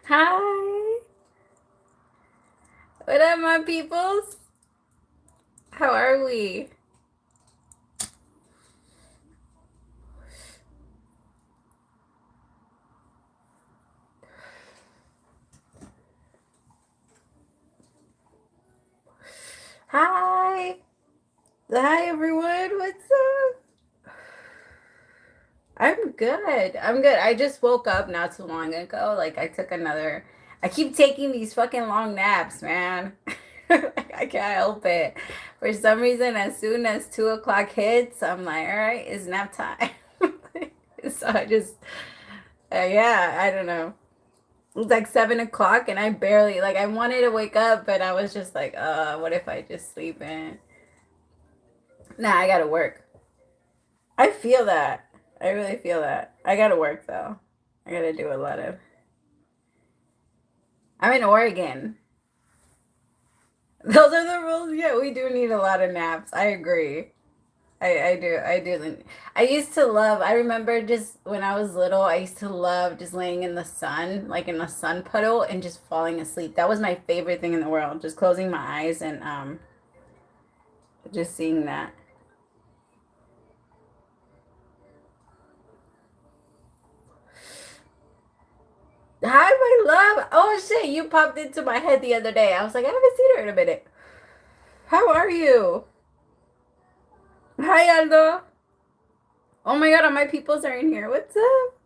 Hi. What up, my peoples? How are we? Hi. Hi, everyone. What's up? I'm good. I'm good. I just woke up not too long ago. Like, I keep taking these fucking long naps, man. I can't help it. For some reason, as soon as 2 o'clock hits, I'm like, all right, it's nap time. So yeah, I don't know. It was like 7 o'clock, and I barely, like, I wanted to wake up, but I was just like, what if I just sleep in? Nah, I gotta work. I feel that. I really feel that. I gotta work though. I gotta do a lot of. I'm in Oregon. Those are the rules. Yeah, we do need a lot of naps. I agree. I do. I used to love, I remember just when I was little, I used to love just laying in the sun, like in a sun puddle and just falling asleep. That was my favorite thing in the world. Just closing my eyes and just seeing that. Hi, my love. Oh shit, you popped into my head the other day. I was like, I haven't seen her in a minute. How are you? Hi, Aldo. Oh my god, all my peoples are in here. What's up?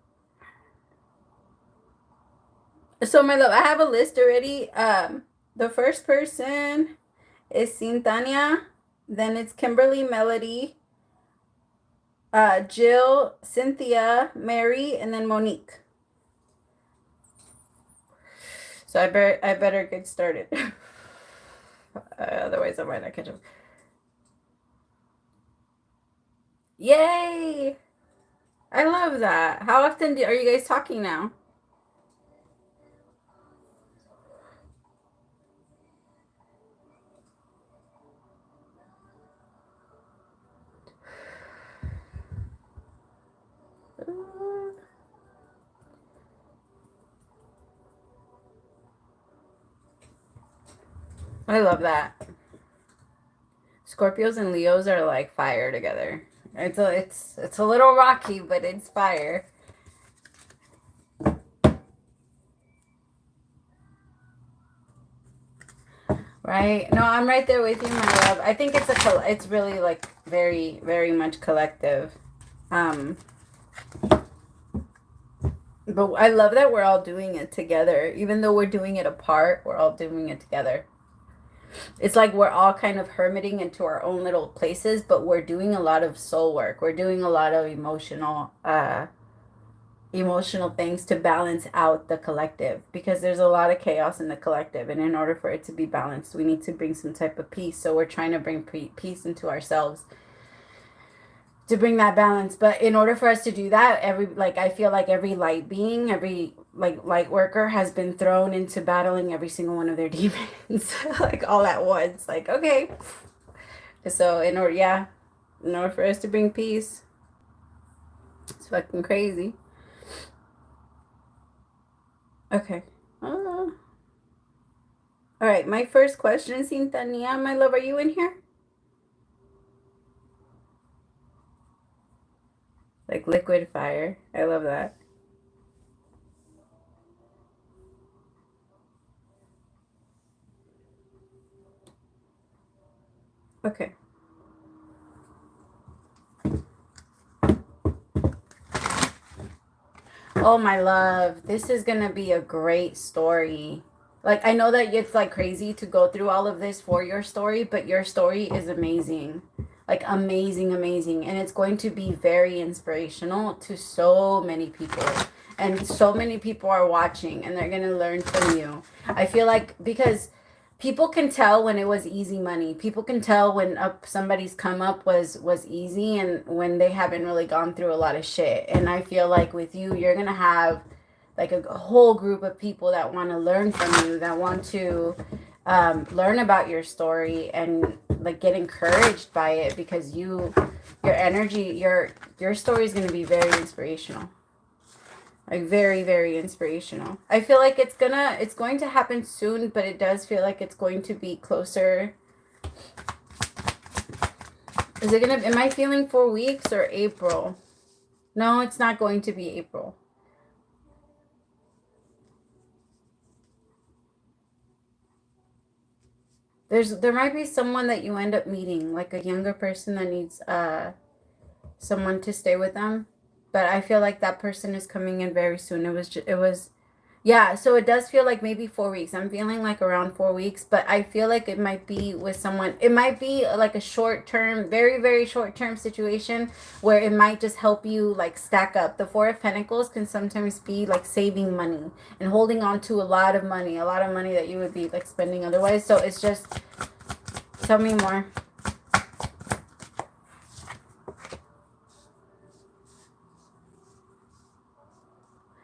So, my love, I have a list already. The first person is Cintania. Then it's Kimberly, Melody, Jill, Cynthia, Mary, and then Monique. So I better get started. Otherwise, I might not catch up. Yay! I love that. How often are you guys talking now? I love that. Scorpios and Leos are like fire together. It's a little rocky, but it's fire. Right? No, I'm right there with you, my love. I think it's really like very much collective. Um, but I love that we're all doing it together. Even though we're doing it apart, we're all doing it together. It's like we're all kind of hermiting into our own little places, but we're doing a lot of soul work. We're doing a lot of emotional things to balance out the collective because there's a lot of chaos in the collective, and in order for it to be balanced we need to bring some type of peace. So we're trying to bring peace into ourselves to bring that balance. But in order for us to do that, I feel like every light being, every like light worker has been thrown into battling every single one of their demons like all at once. Like, okay, so in order for us to bring peace, it's fucking crazy. Okay. All right. My first question, Cintania, my love, are you in here? Like liquid fire. I love that. Okay. Oh, my love. This is going to be a great story. Like, I know that it's like crazy to go through all of this for your story, but your story is amazing. Like, amazing, amazing. And it's going to be very inspirational to so many people. And so many people are watching and they're going to learn from you. I feel like because people can tell when it was easy money. People can tell when somebody's come up was easy, and when they haven't really gone through a lot of shit. And I feel like with you, you're gonna have like a whole group of people that want to learn from you, that want to learn about your story and like get encouraged by it, because your energy, your story is going to be very inspirational, like very, very inspirational. I feel like it's going to happen soon, but it does feel like it's going to be closer. Am I feeling 4 weeks or April? No, it's not going to be April. There might be someone that you end up meeting, like a younger person that needs someone to stay with them. But I feel like that person is coming in very soon. Yeah, so it does feel like maybe 4 weeks. I'm feeling like around 4 weeks, but I feel like it might be with someone. It might be like a short term, very, very short term situation where it might just help you like stack up. The Four of Pentacles can sometimes be like saving money and holding on to a lot of money that you would be like spending otherwise. So it's just, tell me more.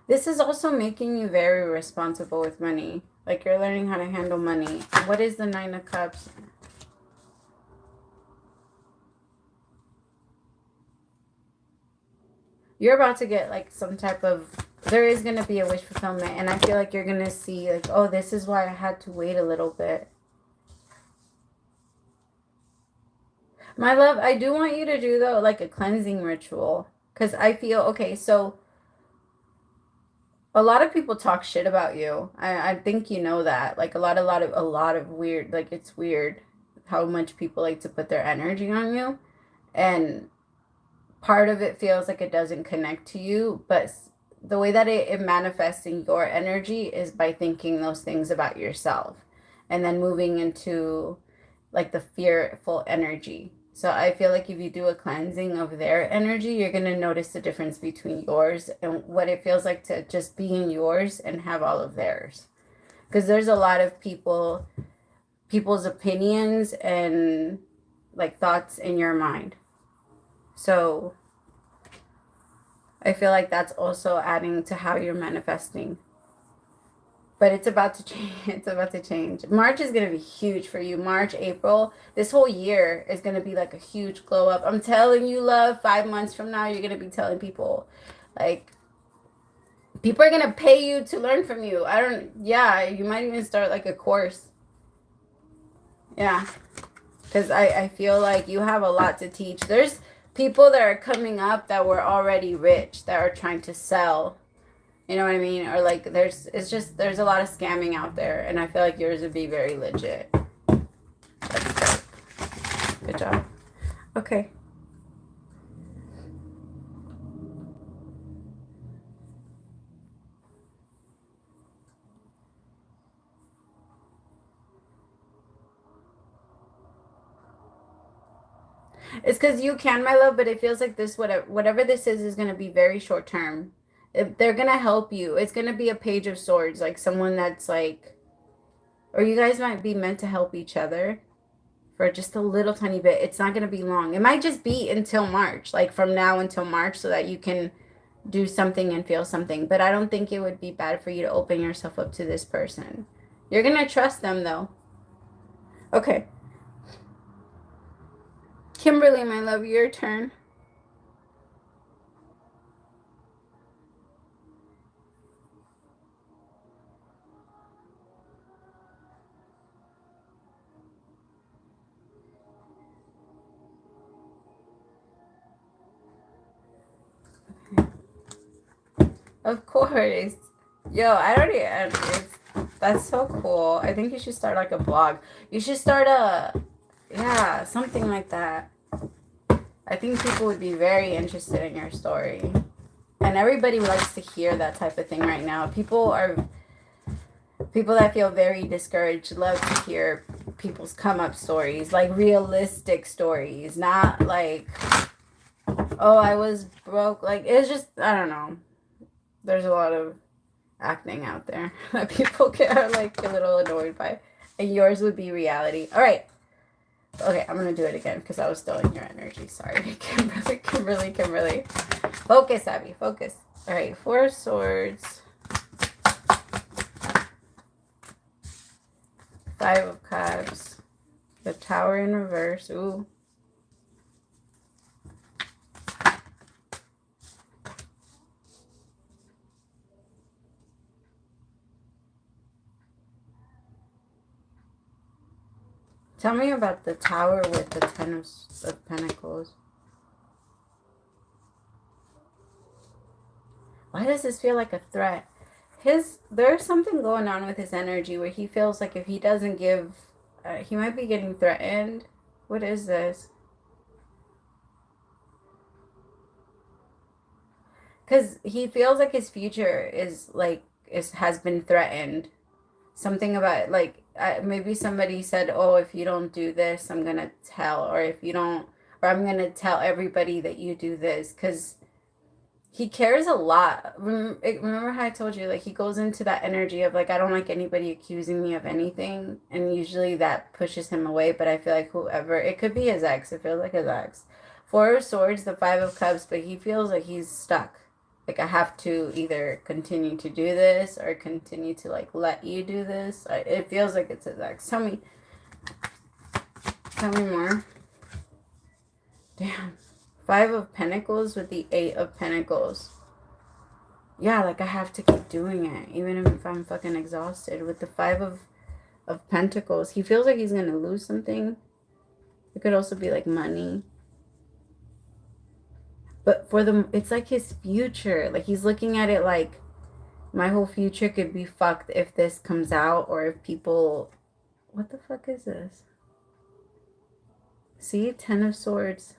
This is also making you very responsible with money. Like you're learning how to handle money. What is the Nine of Cups? You're about to get like some type of, there is going to be a wish fulfillment. And I feel like you're going to see like, oh, this is why I had to wait a little bit. My love, I do want you to do though like a cleansing ritual. Because I feel, okay, so a lot of people talk shit about you. I think you know that. Like a lot of weird, like it's weird how much people like to put their energy on you. And part of it feels like it doesn't connect to you, but the way that it manifests in your energy is by thinking those things about yourself and then moving into like the fearful energy. So I feel like if you do a cleansing of their energy, you're going to notice the difference between yours and what it feels like to just be in yours and have all of theirs. Because there's a lot of people's opinions and like thoughts in your mind. So I feel like that's also adding to how you're manifesting. But it's about to change. It's about to change. March is going to be huge for you. March, April, this whole year is going to be like a huge glow up. I'm telling you, love, 5 months from now, you're going to be telling people, like, people are going to pay you to learn from you. You might even start like a course. Yeah. Because I feel like you have a lot to teach. There's people that are coming up that were already rich that are trying to sell. You know what I mean? Or like there's a lot of scamming out there, and I feel like yours would be very legit. That's good. Good job. Okay. It's because you can, my love, but it feels like this, whatever this is going to be very short term. They're going to help you. It's going to be a Page of Swords, like someone that's like, or you guys might be meant to help each other for just a little tiny bit. It's not going to be long. It might just be until March, like from now until March, so that you can do something and feel something. But I don't think it would be bad for you to open yourself up to this person. You're going to trust them, though. Okay. Kimberly, my love, your turn. Of course. Yo, I already, that's so cool. I think you should start like a blog. You should start yeah, something like that. I think people would be very interested in your story. And everybody likes to hear that type of thing right now. People that feel very discouraged love to hear people's come up stories, like realistic stories, not like, oh, I was broke. Like, it's just, I don't know. There's a lot of acting out there that people are like a little annoyed by. And yours would be reality. All right. Okay, I'm going to do it again because I was still in your energy. Sorry. Kimberly. Focus, Abby. Focus. All right. 4 of Swords. 5 of Cups. The Tower in reverse. Ooh. Tell me about the Tower with the 10 of Pentacles. Why does this feel like a threat? There's something going on with his energy where he feels like if he doesn't give, he might be getting threatened. What is this? Because he feels like his future has been threatened. Something about like maybe somebody said, "Oh, if you don't do this, I'm gonna tell," or if you don't, or I'm gonna tell everybody that you do this, because he cares a lot. Remember how I told you, like, he goes into that energy of, like, I don't like anybody accusing me of anything. And usually that pushes him away. But I feel like whoever, it could be his ex. It feels like his ex. 4 of Swords, the 5 of Cups. But he feels like he's stuck. Like, I have to either continue to do this or continue to, like, let you do this. It feels like it's his ex. Tell me more. Damn. 5 of Pentacles with the 8 of Pentacles. Yeah, like I have to keep doing it. Even if I'm fucking exhausted. With the 5 of Pentacles. He feels like he's going to lose something. It could also be like money. But it's like his future. Like he's looking at it like my whole future could be fucked if this comes out. Or if people... What the fuck is this? See? 10 of Swords.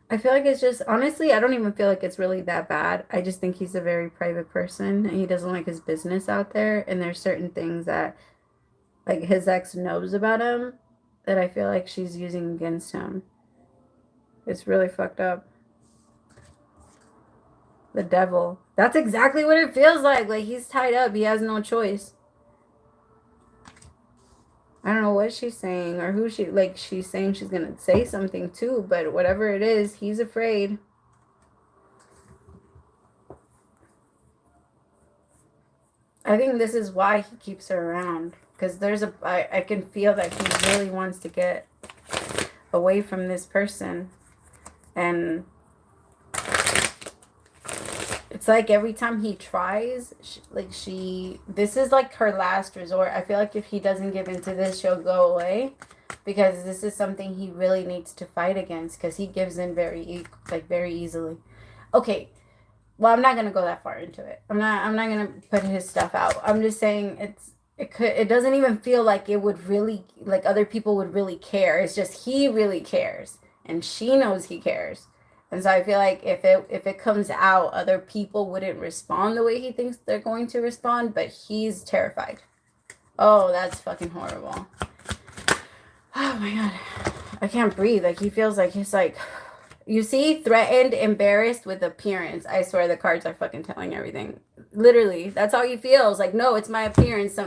I feel like it's just, honestly, I don't even feel like it's really that bad. I just think he's a very private person and he doesn't like his business out there. And there's certain things that, like, his ex knows about him that I feel like she's using against him. It's really fucked up. The Devil. That's exactly what it feels like. Like, he's tied up. He has no choice. I don't know what she's saying or who she's saying she's going to say something too, but whatever it is, he's afraid. I think this is why he keeps her around. Because I can feel that he really wants to get away from this person. And it's like every time he tries, this is like her last resort. I feel like if he doesn't give into this, she'll go away. Because this is something he really needs to fight against. Because he gives in very easily. Okay. Well, I'm not going to go that far into it. I'm not going to put his stuff out. I'm just saying it doesn't even feel like it would really, like other people would really care. It's just he really cares. And she knows he cares. And so I feel like if it comes out, other people wouldn't respond the way he thinks they're going to respond, but he's terrified. Oh, that's fucking horrible. Oh my God. I can't breathe. Like he feels like he's like, you see, threatened, embarrassed with appearance. I swear the cards are fucking telling everything. Literally, that's how he feels. Like, no, it's my appearance.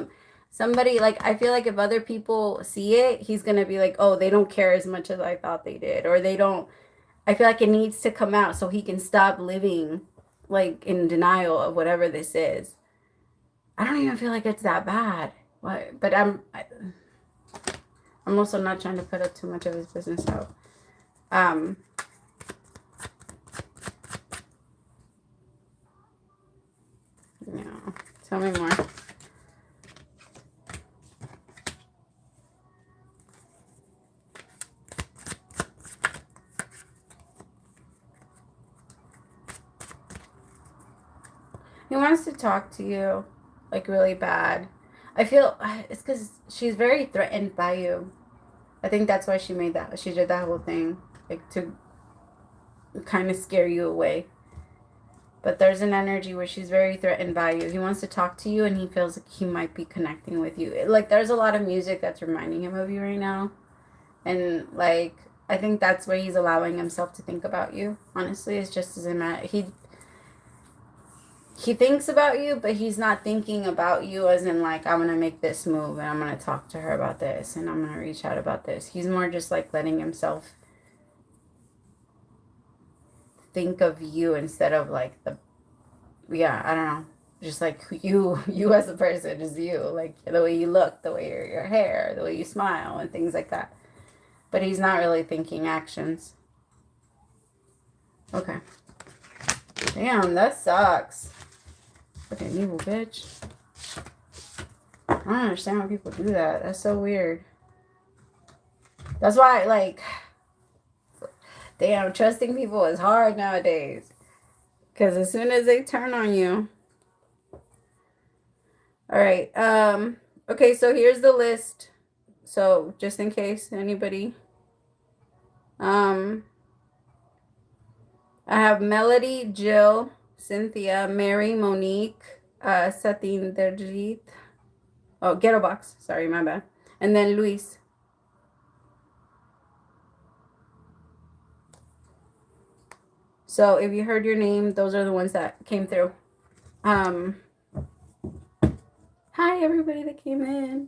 Somebody, like, I feel like if other people see it, he's going to be like, oh, they don't care as much as I thought they did. Or they don't. I feel like it needs to come out so he can stop living like in denial of whatever this is. I don't even feel like it's that bad. But I'm also not trying to put up too much of his business out. Yeah. Tell me more. He wants to talk to you, like, really bad. I feel it's because she's very threatened by you. I think that's why she did that whole thing, like, to kind of scare you away. But there's an energy where she's very threatened by you. He wants to talk to you, and he feels like he might be connecting with you. Like, there's a lot of music that's reminding him of you right now. And, like, I think that's where he's allowing himself to think about you. Honestly, it's just as he thinks about you, but he's not thinking about you as in like, I'm gonna make this move and I'm gonna talk to her about this and I'm gonna reach out about this. He's more just like letting himself think of you instead of like the, yeah, I don't know, just like you as a person is you, like the way you look, the way your hair, the way you smile and things like that. But he's not really thinking actions. Okay. Damn, that sucks. Fucking evil bitch. I don't understand why people do that. That's so weird. That's why, like, damn, trusting people is hard nowadays. Because as soon as they turn on you. All right. Okay, so here's the list. So just in case anybody. I have Melody, Jill, Cynthia, Mary, Monique, Satinderjeet. Oh, Ghetto Box. Sorry, my bad. And then Luis. So if you heard your name, those are the ones that came through. Hi everybody that came in.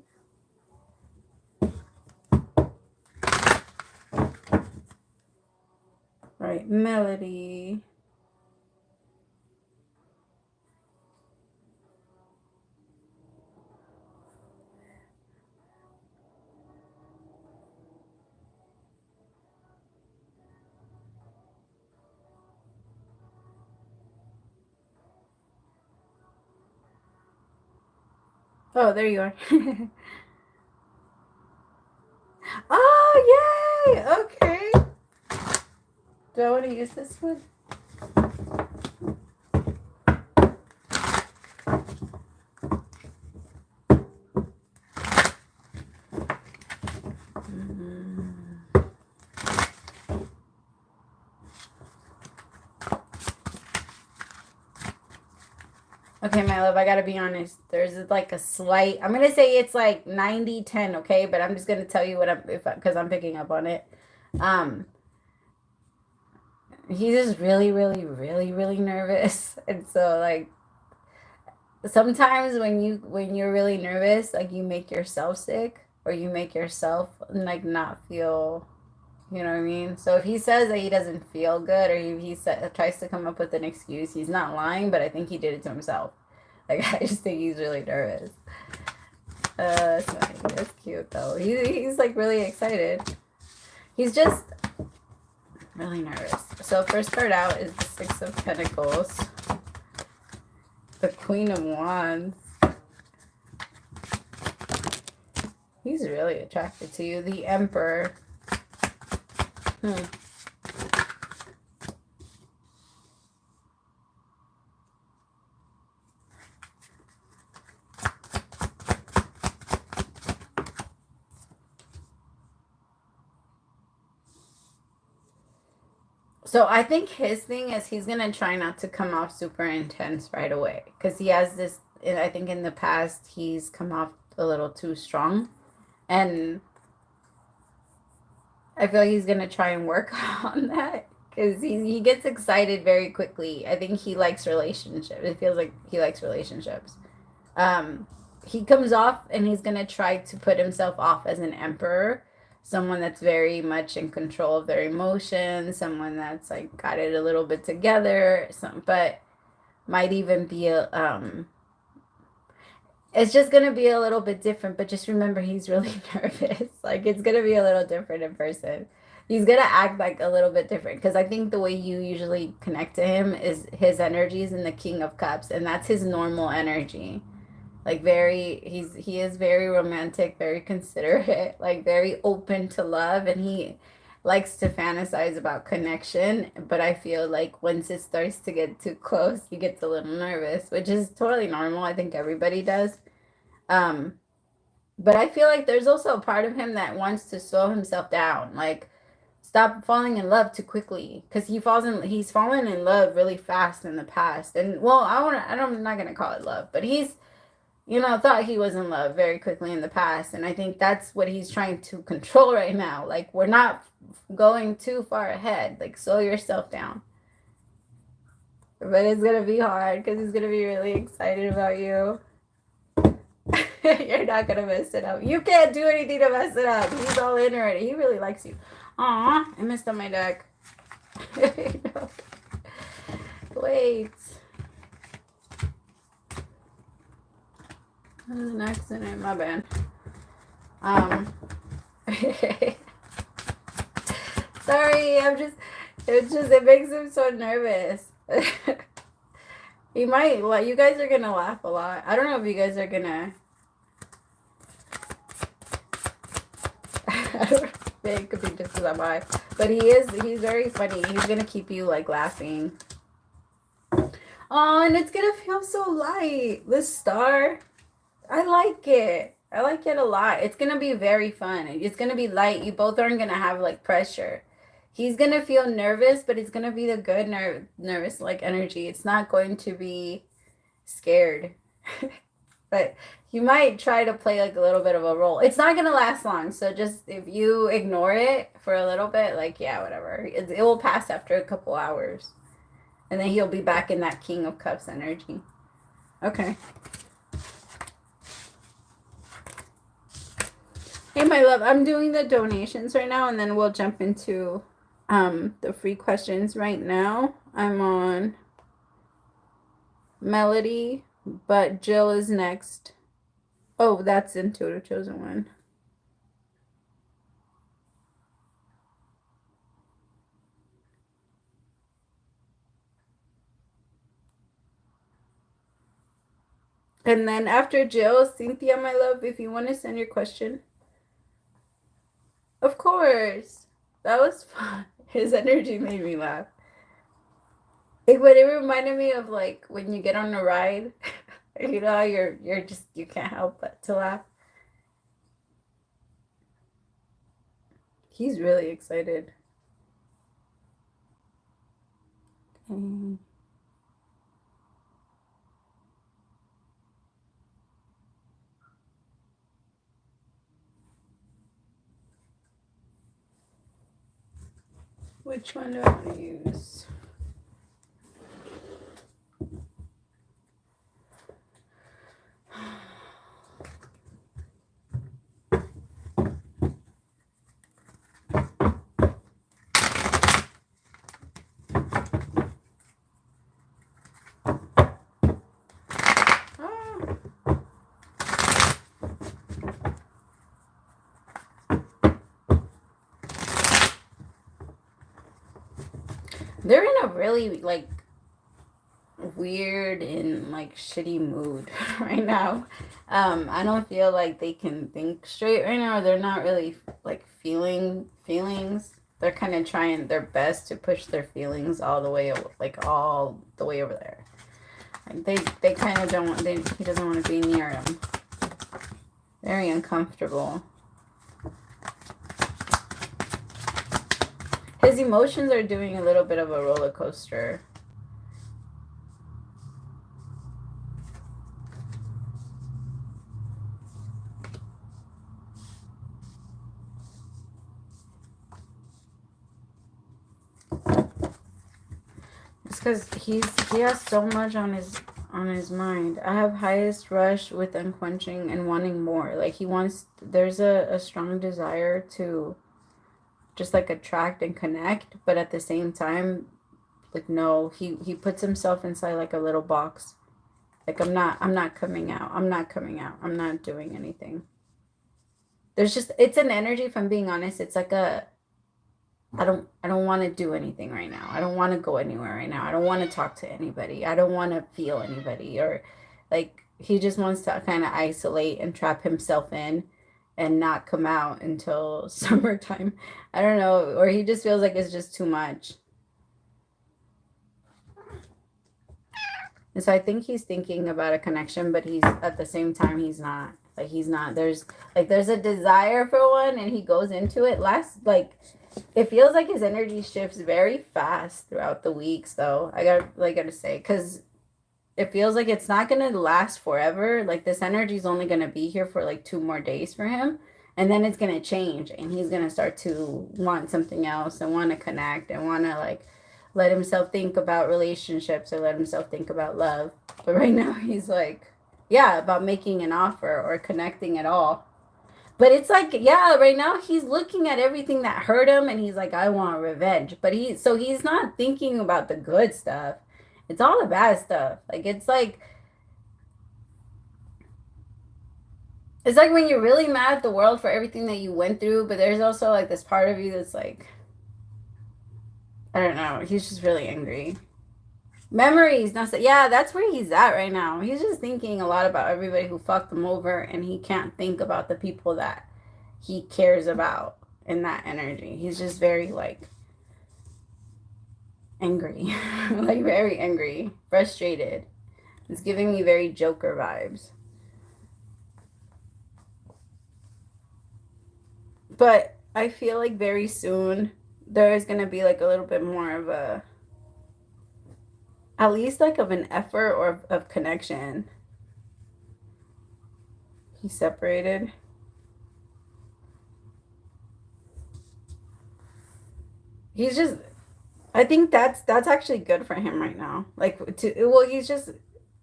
All right, Melody. Oh, there you are. Oh, yay! Okay. Do I want to use this one? Okay, my love, I gotta be honest. There's like a slight, I'm gonna say it's like 90-10, okay? But I'm just gonna tell you what because I'm picking up on it. He's just really, really, really, really nervous. And so like sometimes when you're really nervous, like you make yourself sick or you make yourself like not feel, you know what I mean? So if he says that he doesn't feel good or tries to come up with an excuse, he's not lying, but I think he did it to himself. Like I just think he's really nervous. That's funny. That's cute though. He's like really excited. He's just really nervous. So first card out is the Six of Pentacles. The Queen of Wands. He's really attracted to you. The Emperor. So I think his thing is he's going to try not to come off super intense right away. Because he has this, I think in the past, he's come off a little too strong. And I feel like he's going to try and work on that. Because he gets excited very quickly. I think he likes relationships. It feels like he likes relationships. He comes off and he's going to try to put himself off as an emperor. Someone that's very much in control of their emotions, someone that's like got it a little bit together, but might even be it's just gonna be a little bit different. But just remember, he's really nervous. Like it's gonna be a little different in person. He's gonna act like a little bit different because I think the way you usually connect to him is his energy is in the King of Cups, and that's his normal energy. Like he is very romantic, very considerate, like very open to love, and he likes to fantasize about connection. But I feel like once it starts to get too close, he gets a little nervous, which is totally normal. I think everybody does. But I feel like there's also a part of him that wants to slow himself down, like stop falling in love too quickly, because he's fallen in love really fast in the past. And well, I'm not gonna call it love, but he's thought he was in love very quickly in the past. And I think that's what he's trying to control right now. Like, we're not going too far ahead. Like, slow yourself down. But it's gonna be hard because he's gonna be really excited about you. You're not gonna mess it up. You can't do anything to mess it up. He's all in already. He really likes you. Aw, I messed up my deck. No. Wait. That was an accident. My bad. Sorry, it makes him so nervous. He might, like, you guys are gonna laugh a lot. I don't know if you guys are gonna. I don't know. It could be just because I'm high. But he's very funny. He's gonna keep you, like, laughing. Oh, and it's gonna feel so light. This star. I like it. I like it a lot. It's gonna be very fun. It's gonna be light. You both aren't gonna have, like, pressure. He's gonna feel nervous, but it's gonna be the good nervous, like, energy. It's not going to be scared. But you might try to play, like, a little bit of a role. It's not gonna last long, so just if you ignore it for a little bit, like, yeah, whatever. It will pass after a couple hours. And then he'll be back in that King of Cups energy. Okay. Hey, my love, I'm doing the donations right now, and then we'll jump into the free questions right now. I'm on Melody, but Jill is next. Oh, that's Intuitive Chosen One. And then after Jill, Cynthia, my love, if you want to send your question. Of course. That was fun. His energy made me laugh. It reminded me of, like, when you get on a ride, you know, you're just, you can't help but to laugh. He's really excited. Okay. Which one do I want to use? They're in a really, like, weird and, like, shitty mood right now. I don't feel like they can think straight right now. They're not really, like, feeling feelings. They're kind of trying their best to push their feelings all the way, like, all the way over there. Like, they kind of don't want, he doesn't want to be near them. Very uncomfortable. His emotions are doing a little bit of a roller coaster. It's because he has so much on his mind. I have highest rush with unquenching and wanting more. Like, he wants, there's a strong desire to just, like, attract and connect, but at the same time, like, no, he puts himself inside, like, a little box. Like, I'm not coming out. I'm not coming out. I'm not doing anything. There's just, it's an energy, if I'm being honest. It's like a, I don't want to do anything right now. I don't want to go anywhere right now. I don't want to talk to anybody. I don't want to feel anybody. Or, like, he just wants to kind of isolate and trap himself in and not come out until summertime. I don't know. Or he just feels like it's just too much. And so I think he's thinking about a connection, but he's, at the same time, he's not. Like, he's not. There's a desire for one, and he goes into it. It feels like his energy shifts very fast throughout the weeks, though. I gotta say, because it feels like it's not gonna last forever. Like, this energy is only gonna be here for, like, 2 more days for him, and then it's gonna change, and he's gonna start to want something else and want to connect and want to, like let himself think about relationships or let himself think about love. But right now he's like, yeah, about making an offer or connecting at all. But it's like, yeah, right now he's looking at everything that hurt him and he's like, I want revenge. But he's not thinking about the good stuff. It's all the bad stuff. Like it's like when you're really mad at the world for everything that you went through, but there's also like this part of you that's like, I don't know, he's just really angry. Memories, not so, yeah, that's where he's at right now. He's just thinking a lot about everybody who fucked him over, and he can't think about the people that he cares about in that energy. He's just very like angry, like very angry, frustrated. It's giving me very Joker vibes. But I feel like very soon there is gonna be like a little bit more of a, at least like of an effort or of connection. He's separated. He's just, I think that's actually good for him right now. Like to, well, he's just,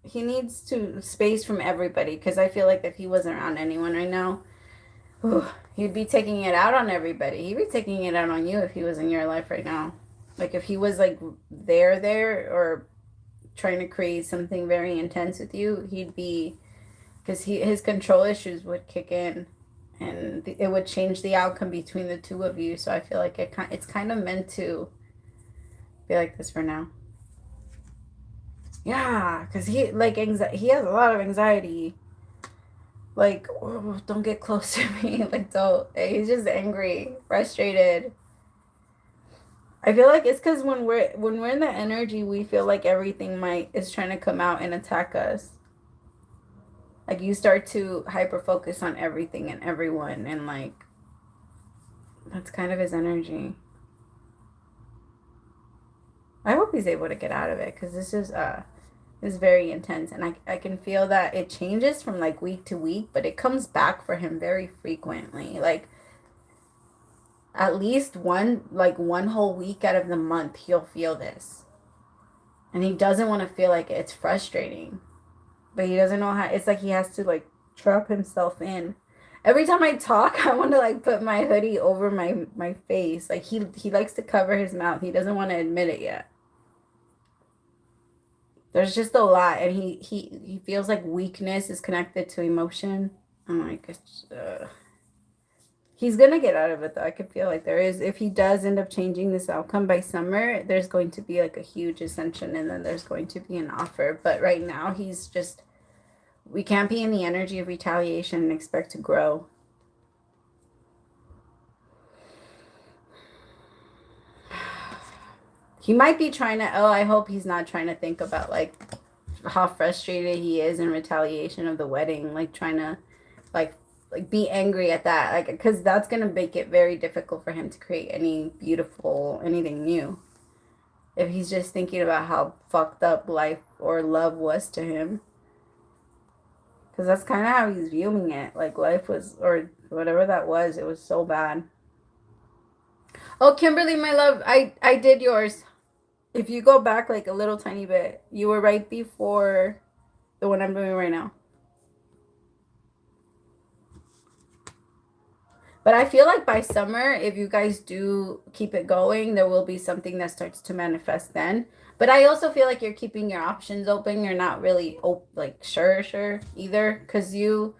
he needs to space from everybody because I feel like if he wasn't around anyone right now, whew, he'd be taking it out on everybody. He'd be taking it out on you if he was in your life right now. Like if he was like there or trying to create something very intense with you, he'd be, because his control issues would kick in and it would change the outcome between the two of you. So I feel like it's kind of meant to be like this for now. Yeah, because he like he has a lot of anxiety. Like, oh, don't get close to me. Like, don't. He's just angry, frustrated. I feel like it's because when we're in the energy, we feel like everything might is trying to come out and attack us. Like you start to hyper focus on everything and everyone, and like that's kind of his energy. I hope he's able to get out of it because this is very intense, and I can feel that it changes from like week to week, but it comes back for him very frequently. Like at least one whole week out of the month he'll feel this, and he doesn't want to feel like it's frustrating, but he doesn't know how. It's like he has to like trap himself in. Every time I talk, I want to like put my hoodie over my face. Like he likes to cover his mouth. He doesn't want to admit it yet. There's just a lot, and he feels like weakness is connected to emotion. I'm like, he's gonna get out of it though. I could feel like there is, if he does end up changing this outcome by summer, there's going to be like a huge ascension, and then there's going to be an offer. But right now, he's just, we can't be in the energy of retaliation and expect to grow. He might be trying to, oh, I hope he's not trying to think about like how frustrated he is in retaliation of the wedding, like trying to like be angry at that, like because that's gonna make it very difficult for him to create any beautiful anything new if he's just thinking about how fucked up life or love was to him, because that's kind of how he's viewing it, like life was, or whatever that was, it was so bad. Oh, Kimberly, my love, I did yours. If you go back like a little tiny bit, you were right before the one I'm doing right now. But I feel like by summer, if you guys do keep it going, there will be something that starts to manifest then. But I also feel like you're keeping your options open. You're not really like sure either, because you're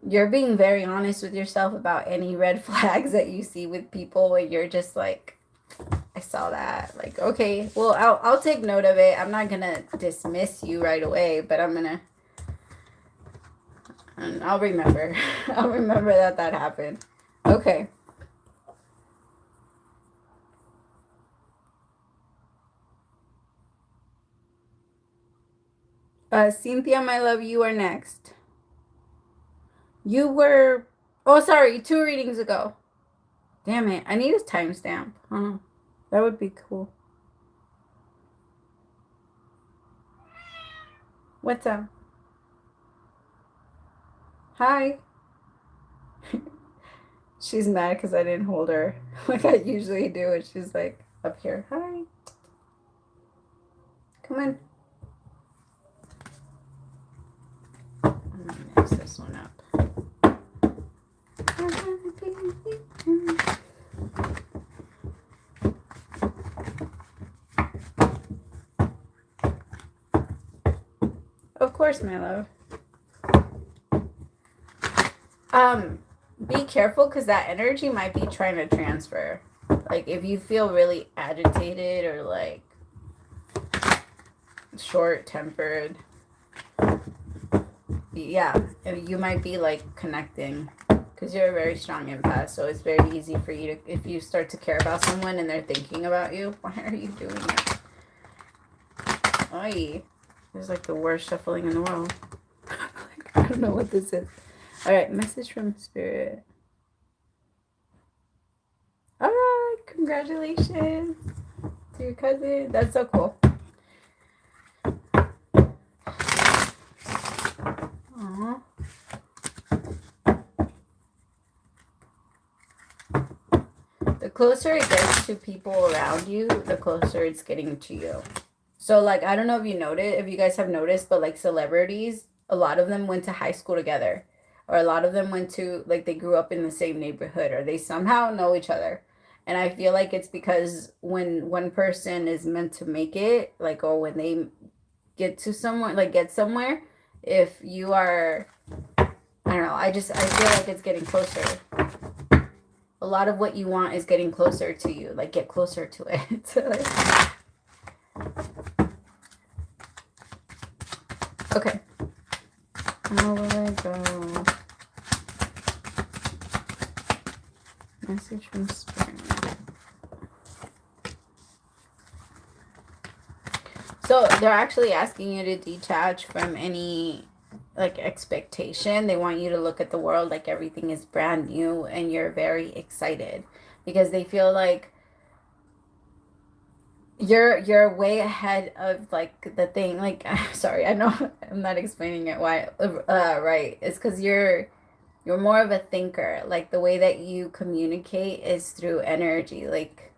being very honest with yourself about any red flags that you see with people, and you're just like, I saw that. Like, okay, well, I'll take note of it. I'm not gonna dismiss you right away, but I'll remember. I'll remember that happened. Okay. Cynthia, my love, you are next. You were, oh, sorry, 2 readings ago. Damn it. I need a timestamp. Huh. That would be cool. What's up? Hi. She's mad because I didn't hold her like I usually do. And she's like, up here. Hi. Come on. I'm gonna mix this one up. Of course, my love. Be careful because that energy might be trying to transfer. Like if you feel really agitated or like short-tempered, yeah, you might be like connecting because you're a very strong empath. So it's very easy for you to, if you start to care about someone and they're thinking about you, why are you doing it? Oy, this is like the worst shuffling in the world. I don't know what this is. All right, message from Spirit. All right, congratulations to your cousin. That's so cool. Aww. The closer it gets to people around you, the closer it's getting to you. So, like, I don't know if you noticed, if you guys have noticed, but like celebrities, a lot of them went to high school together, or a lot of them went to, like, they grew up in the same neighborhood, or they somehow know each other. And I feel like it's because when one person is meant to make it, like, or when they get to somewhere, like, get somewhere, if you are, I don't know, I feel like it's getting closer. A lot of what you want is getting closer to you. Like, get closer to it. Okay. How will I go? Message from Spirit. So they're actually asking you to detach from any like expectation. They want you to look at the world like everything is brand new and you're very excited because they feel like you're way ahead of like the thing. Like, sorry, I know I'm not explaining it why right. It's because you're more of a thinker. Like the way that you communicate is through energy. Like,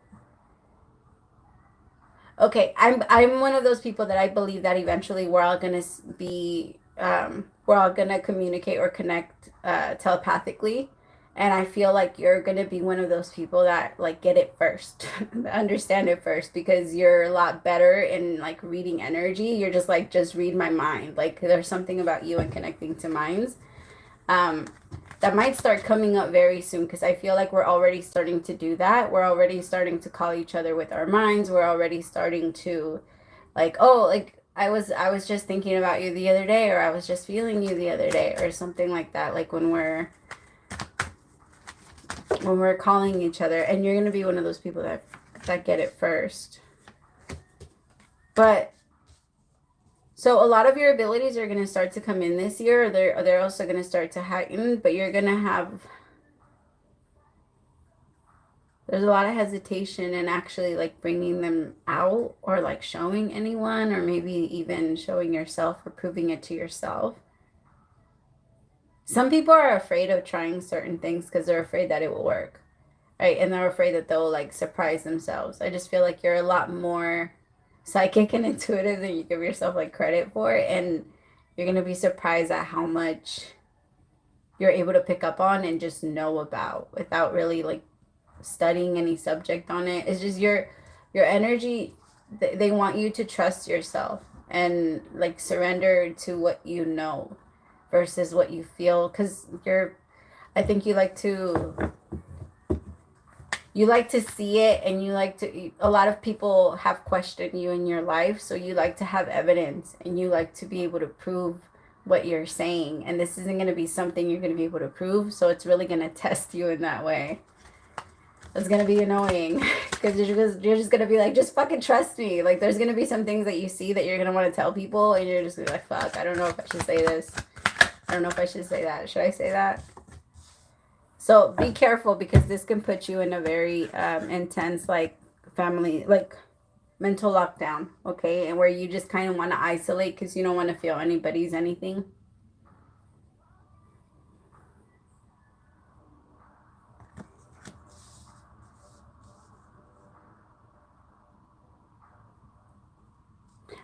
okay, I'm one of those people that I believe that eventually we're all gonna be we're all gonna communicate or connect telepathically, and I feel like you're gonna be one of those people that like get it first, understand it first, because you're a lot better in like reading energy. You're just like, just read my mind. Like there's something about you and connecting to minds. That might start coming up very soon because I feel like we're already starting to do that. We're already starting to call each other with our minds. We're already starting to like, oh, like I was just thinking about you the other day, or I was just feeling you the other day, or something like that. Like when we're calling each other, and you're gonna be one of those people that get it first. But so a lot of your abilities are going to start to come in this year. They're also going to start to heighten, but you're going to have, there's a lot of hesitation in actually like bringing them out or like showing anyone, or maybe even showing yourself or proving it to yourself. Some people are afraid of trying certain things because they're afraid that it will work, right? And they're afraid that they'll like surprise themselves. I just feel like you're a lot more psychic and intuitive than you give yourself like credit for, and you're going to be surprised at how much you're able to pick up on and just know about without really like studying any subject on it. It's just your energy. They want you to trust yourself and like surrender to what you know versus what you feel, because I think you like to see it, and you like to, a lot of people have questioned you in your life, so you like to have evidence and you like to be able to prove what you're saying, and this isn't going to be something you're going to be able to prove, so it's really going to test you in that way. It's going to be annoying because you're just going to be like, just fucking trust me. Like there's going to be some things that you see that you're going to want to tell people, and you're just going to be like, fuck, I don't know if I should say this. I don't know if I should say that. Should I say that? So be careful, because this can put you in a very intense, like family, like mental lockdown, okay? And where you just kind of want to isolate because you don't want to feel anybody's anything.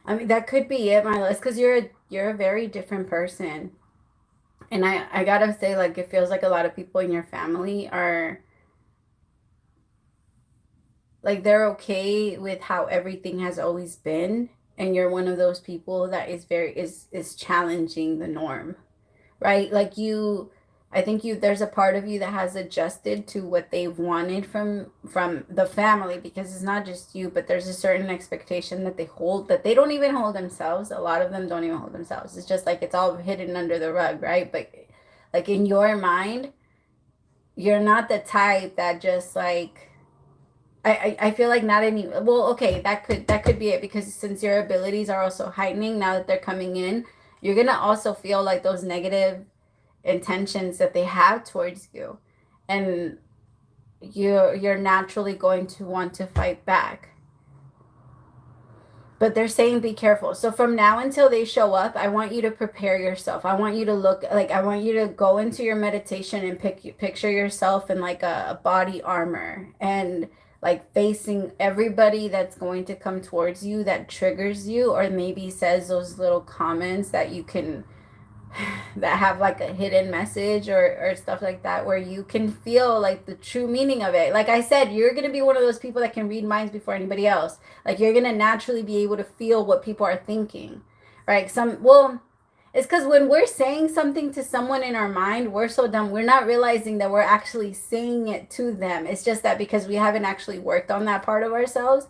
I mean, that could be it, my list, because you're a very different person. And I gotta say, like, it feels like a lot of people in your family are like they're okay with how everything has always been, and you're one of those people that is challenging the norm, right? Like you, I think you there's a part of you that has adjusted to what they've wanted from the family, because it's not just you, but there's a certain expectation that they hold that they don't even hold themselves. A lot of them don't even hold themselves. It's just like it's all hidden under the rug, right? But like in your mind, you're not the type that just like I feel like not any, well, okay, that could be it, because since your abilities are also heightening now that they're coming in, you're gonna also feel like those negative intentions that they have towards you, and you're naturally going to want to fight back. But they're saying be careful. So from now until they show up, I want you to prepare yourself. I want you to look like, I want you to go into your meditation and picture yourself in like a body armor, and like facing everybody that's going to come towards you that triggers you, or maybe says those little comments that you can that have like a hidden message, or stuff like that, where you can feel like the true meaning of it. Like I said, you're going to be one of those people that can read minds before anybody else. Like you're going to naturally be able to feel what people are thinking, right? It's because when we're saying something to someone in our mind, we're so dumb, we're not realizing that we're actually saying it to them. It's just that because we haven't actually worked on that part of ourselves,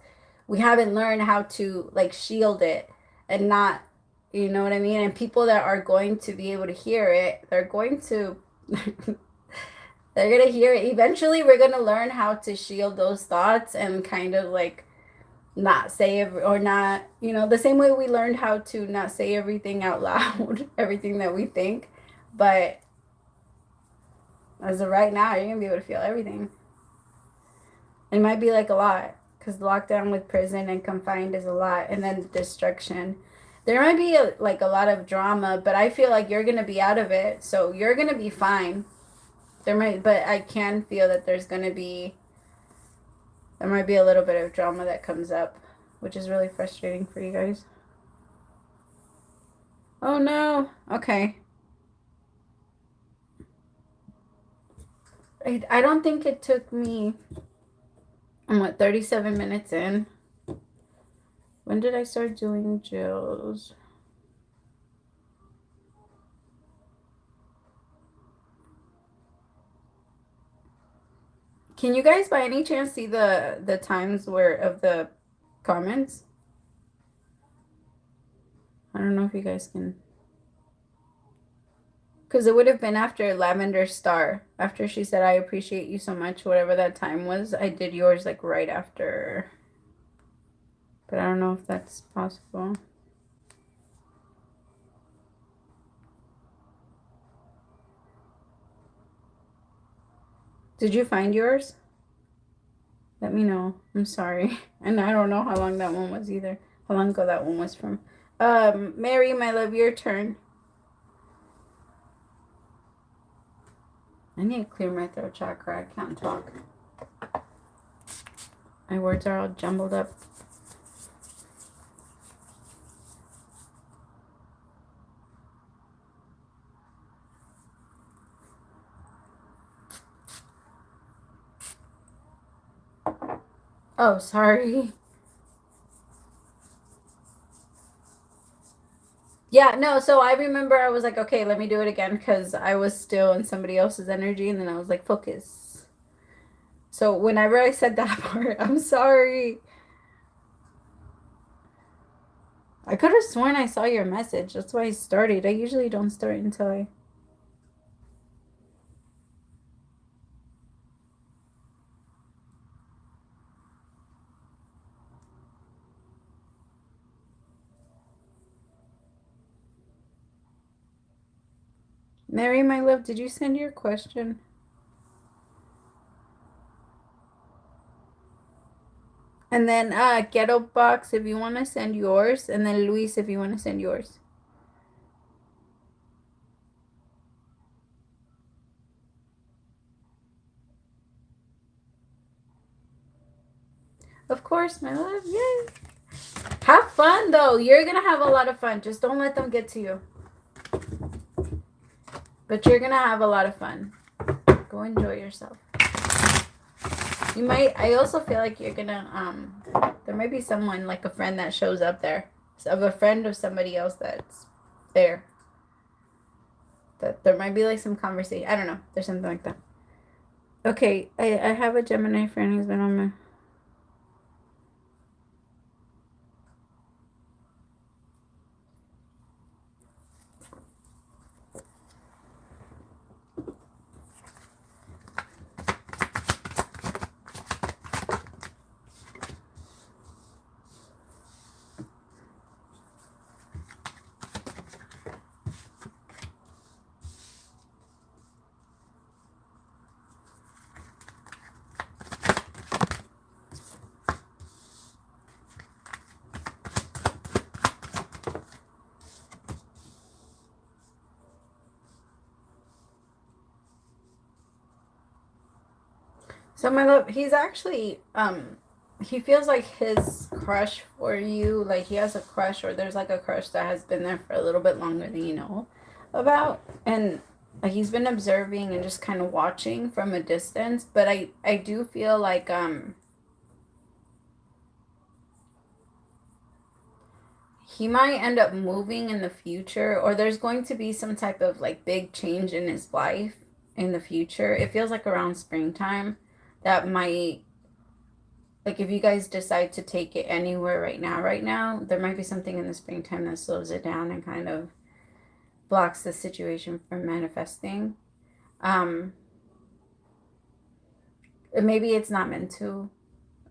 we haven't learned how to like shield it and not, you know what I mean? And people that are going to be able to hear it, they're going to they're going to hear it. Eventually we're going to learn how to shield those thoughts and kind of like not say or not, the same way we learned how to not say everything out loud, everything that we think. But as of right now, you're going to be able to feel everything. It might be like a lot, because lockdown with prison and confined is a lot, and then destruction. There might be like a lot of drama, but I feel like you're gonna be out of it, so you're gonna be fine. But I can feel that there might be a little bit of drama that comes up, which is really frustrating for you guys. Oh no. Okay. I don't think it took me. I'm 37 minutes in. When did I start doing Jill's? Can you guys by any chance see the times where of the comments? I don't know if you guys can. Because it would have been after Lavender Star. After she said, I appreciate you so much, whatever that time was. I did yours like right after. But I don't know if that's possible. Did you find yours? Let me know. I'm sorry. And I don't know how long that one was either. How long ago that one was from. Mary, my love, your turn. I need to clear my throat chakra. I can't talk. My words are all jumbled up. Oh, sorry. Yeah, no, so I remember I was like, okay, let me do it again, because I was still in somebody else's energy, and then I was like, focus. So whenever I said that part, I'm sorry. I could have sworn I saw your message. That's why I started. I usually don't start until I. Mary, my love, did you send your question? And then Ghetto Box if you want to send yours, and then Luis if you want to send yours. Of course, my love. Yay. Have fun, though. You're going to have a lot of fun. Just don't let them get to you. But you're going to have a lot of fun. Go enjoy yourself. You might, I also feel like you're going to, there might be someone, like a friend that shows up there. Of a friend of somebody else that's there. That there might be like some conversation. I don't know. There's something like that. Okay, I have a Gemini friend who's been on my... So my love, he's actually, he feels like his crush for you, like he has a crush, or there's like a crush that has been there for a little bit longer than you know about. And like he's been observing and just kind of watching from a distance. But I do feel like, he might end up moving in the future, or there's going to be some type of like big change in his life in the future. It feels like around springtime that might, like if you guys decide to take it anywhere right now, there might be something in the springtime that slows it down and kind of blocks the situation from manifesting. Maybe it's not meant to,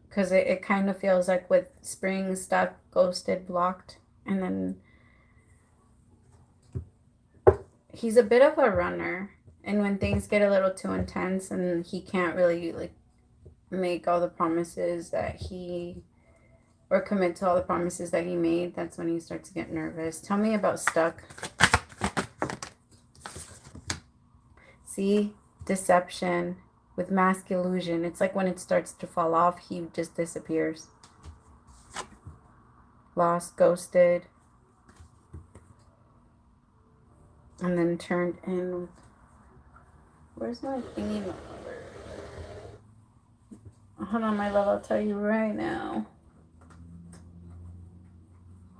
because it kind of feels like with spring stuck, ghosted, blocked, and then he's a bit of a runner. And when things get a little too intense and he can't really like make all the promises that he, or commit to all the promises that he made, that's when he starts to get nervous. Tell me about stuck. See, deception with mask illusion. It's like when it starts to fall off, he just disappears. Lost, ghosted, and then turned in. Where's my thingy? Hold on, my love, I'll tell you right now.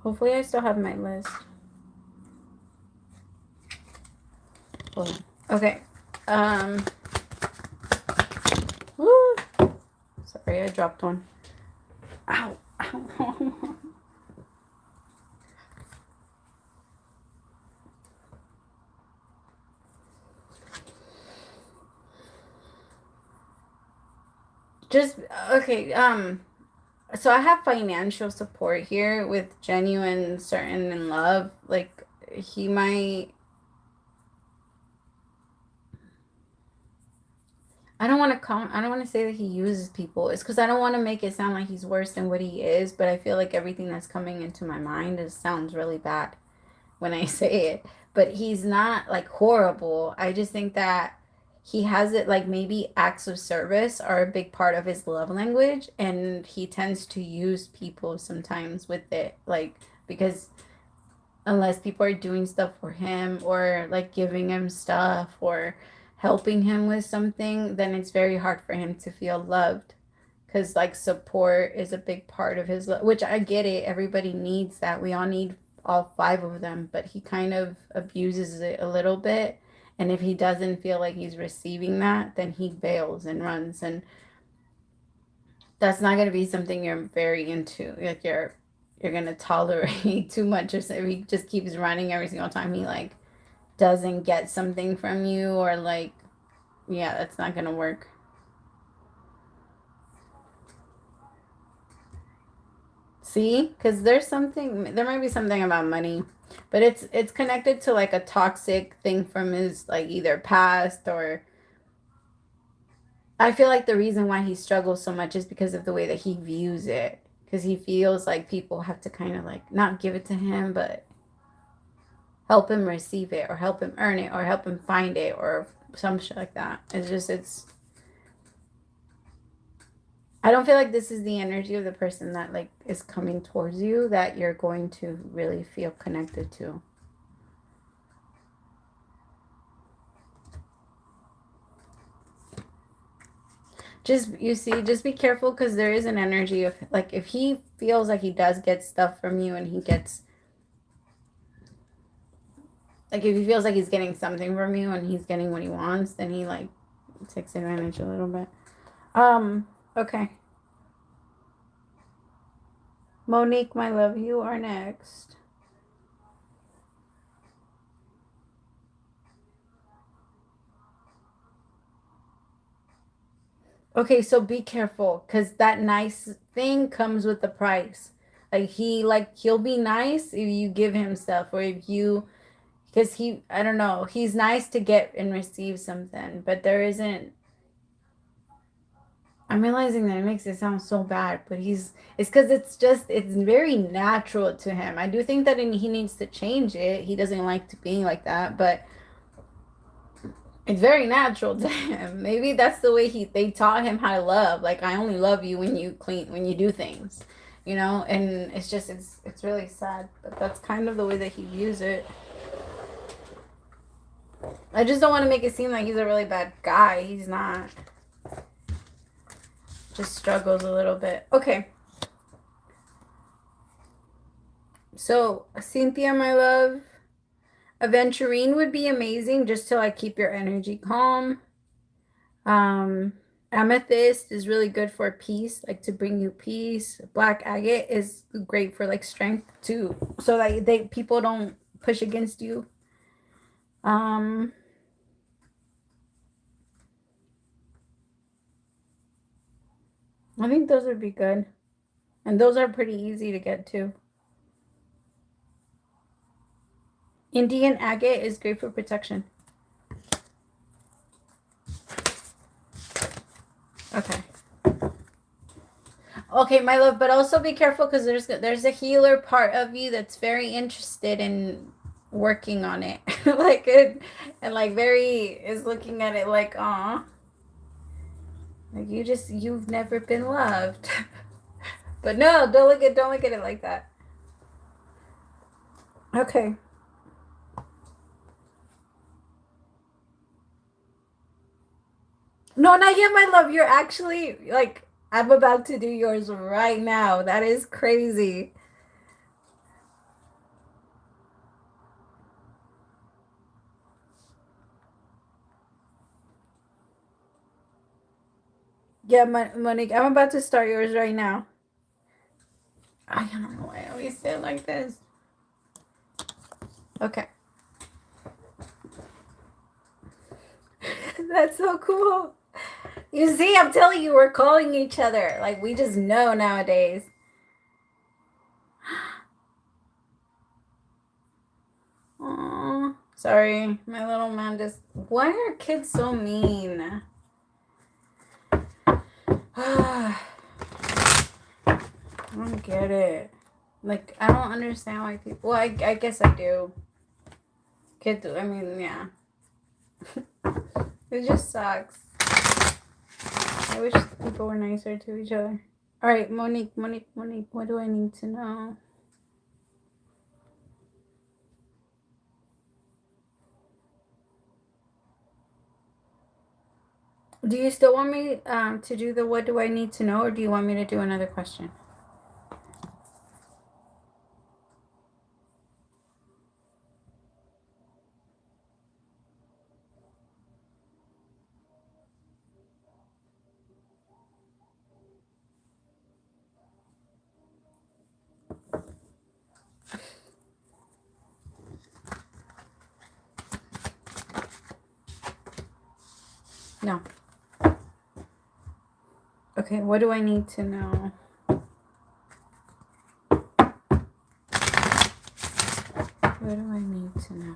Hopefully I still have my list. Oh, okay. Woo. Sorry, I dropped one. Ow. Ow. Just okay. So I have financial support here with genuine, certain, and love. Like he might. I don't want to I don't want to say that he uses people. It's because I don't want to make it sound like he's worse than what he is. But I feel like everything that's coming into my mind sounds really bad when I say it. But he's not like horrible. I just think that he has it like maybe acts of service are a big part of his love language, and he tends to use people sometimes with it, like because unless people are doing stuff for him or like giving him stuff or helping him with something, then it's very hard for him to feel loved, because like support is a big part of his love, which I get it, everybody needs that, we all need all five of them, but he kind of abuses it a little bit. And if he doesn't feel like he's receiving that, then he bails and runs. And that's not going to be something you're very into. Like you're going to tolerate too much. Or so if he just keeps running every single time he like doesn't get something from you, or like, yeah, that's not going to work. See? Because there might be something about money. But it's connected to like a toxic thing from his like either past, or I feel like the reason why he struggles so much is because of the way that he views it. Because he feels like people have to kind of like not give it to him, but help him receive it, or help him earn it, or help him find it, or some shit like that. It's I don't feel like this is the energy of the person that like is coming towards you that you're going to really feel connected to. Just, you see, just be careful because there is an energy of like if he feels like he does get stuff from you and he gets like if he feels like he's getting something from you and he's getting what he wants, then he like takes advantage a little bit. Okay. Monique, my love, you are next. Okay, so be careful because that nice thing comes with the price. He'll be nice if you give him stuff or if you because I don't know, he's nice to get and receive something, but there isn't. I'm realizing that it makes it sound so bad, but it's because it's very natural to him. I do think that he needs to change it. He doesn't like to being like that, but it's very natural to him. Maybe that's the way they taught him how to love. Like, I only love you when you when you do things, and it's really sad, but that's kind of the way that he views it. I just don't want to make it seem like he's a really bad guy. He's not. Just struggles a little bit. Okay. So, Cynthia, my love, aventurine would be amazing just to like keep your energy calm. Amethyst is really good for peace, like to bring you peace. Black agate is great for like strength too, so that people don't push against you. I think those would be good, and those are pretty easy to get too. Indian agate is great for protection. Okay. Okay, my love, but also be careful because there's a healer part of you that's very interested in working on it. Like it and like very is looking at it like, "Aw. Like you've never been loved." But no, don't look at it like that. Okay. No, not yet, my love. You're actually like I'm about to do yours right now. That is crazy. Yeah, Monique, I'm about to start yours right now. I don't know why I always say it like this. Okay. That's so cool. You see, I'm telling you, we're calling each other. Like, we just know nowadays. Aw, sorry. My little man just. Why are kids so mean? I don't get it. Like, I don't understand why people. Well, I guess I do. Kids, I mean, yeah. It just sucks. I wish people were nicer to each other. All right, Monique, what do I need to know? Do you still want me to do the what do I need to know, or do you want me to do another question? No. Okay, what do I need to know? What do I need to know?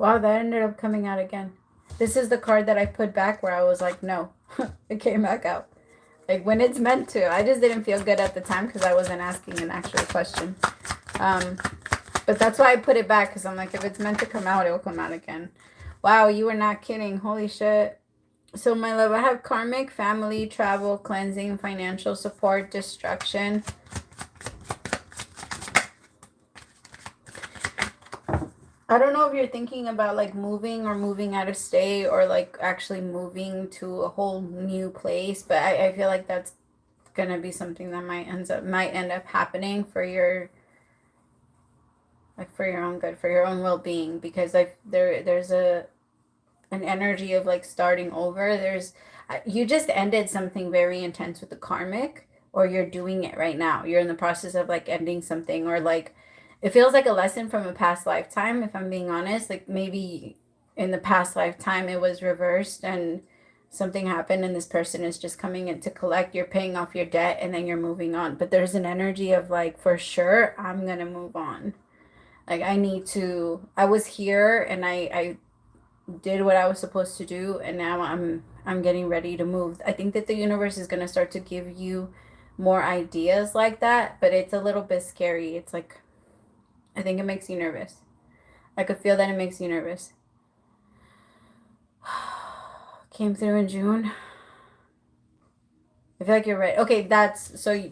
Wow, that ended up coming out again. This is the card that I put back where I was like, no, it came back out. Like when it's meant to. I just didn't feel good at the time because I wasn't asking an actual question. But that's why I put it back, because I'm like, if it's meant to come out, it will come out again. Wow, you were not kidding. Holy shit. So, my love, I have karmic, family, travel, cleansing, financial support, destruction. I don't know if you're thinking about like moving or moving out of state or like actually moving to a whole new place, but I feel like that's gonna be something that might end up happening for your, like, for your own good, for your own well-being, because like there's an energy of like starting over. There's you just ended something very intense with the karmic, or you're doing it right now. You're in the process of like ending something, or like it feels like a lesson from a past lifetime, if I'm being honest. Like maybe in the past lifetime it was reversed and something happened and this person is just coming in to collect. You're paying off your debt and then you're moving on. But there's an energy of like, for sure, I'm gonna move on. Like I was here and I did what I was supposed to do, and now I'm getting ready to move. I think that the universe is going to start to give you more ideas like that, but it's a little bit scary. It's like, I think it makes you nervous. I could feel that it makes you nervous. Came through in June. I feel like you're right. Okay, that's so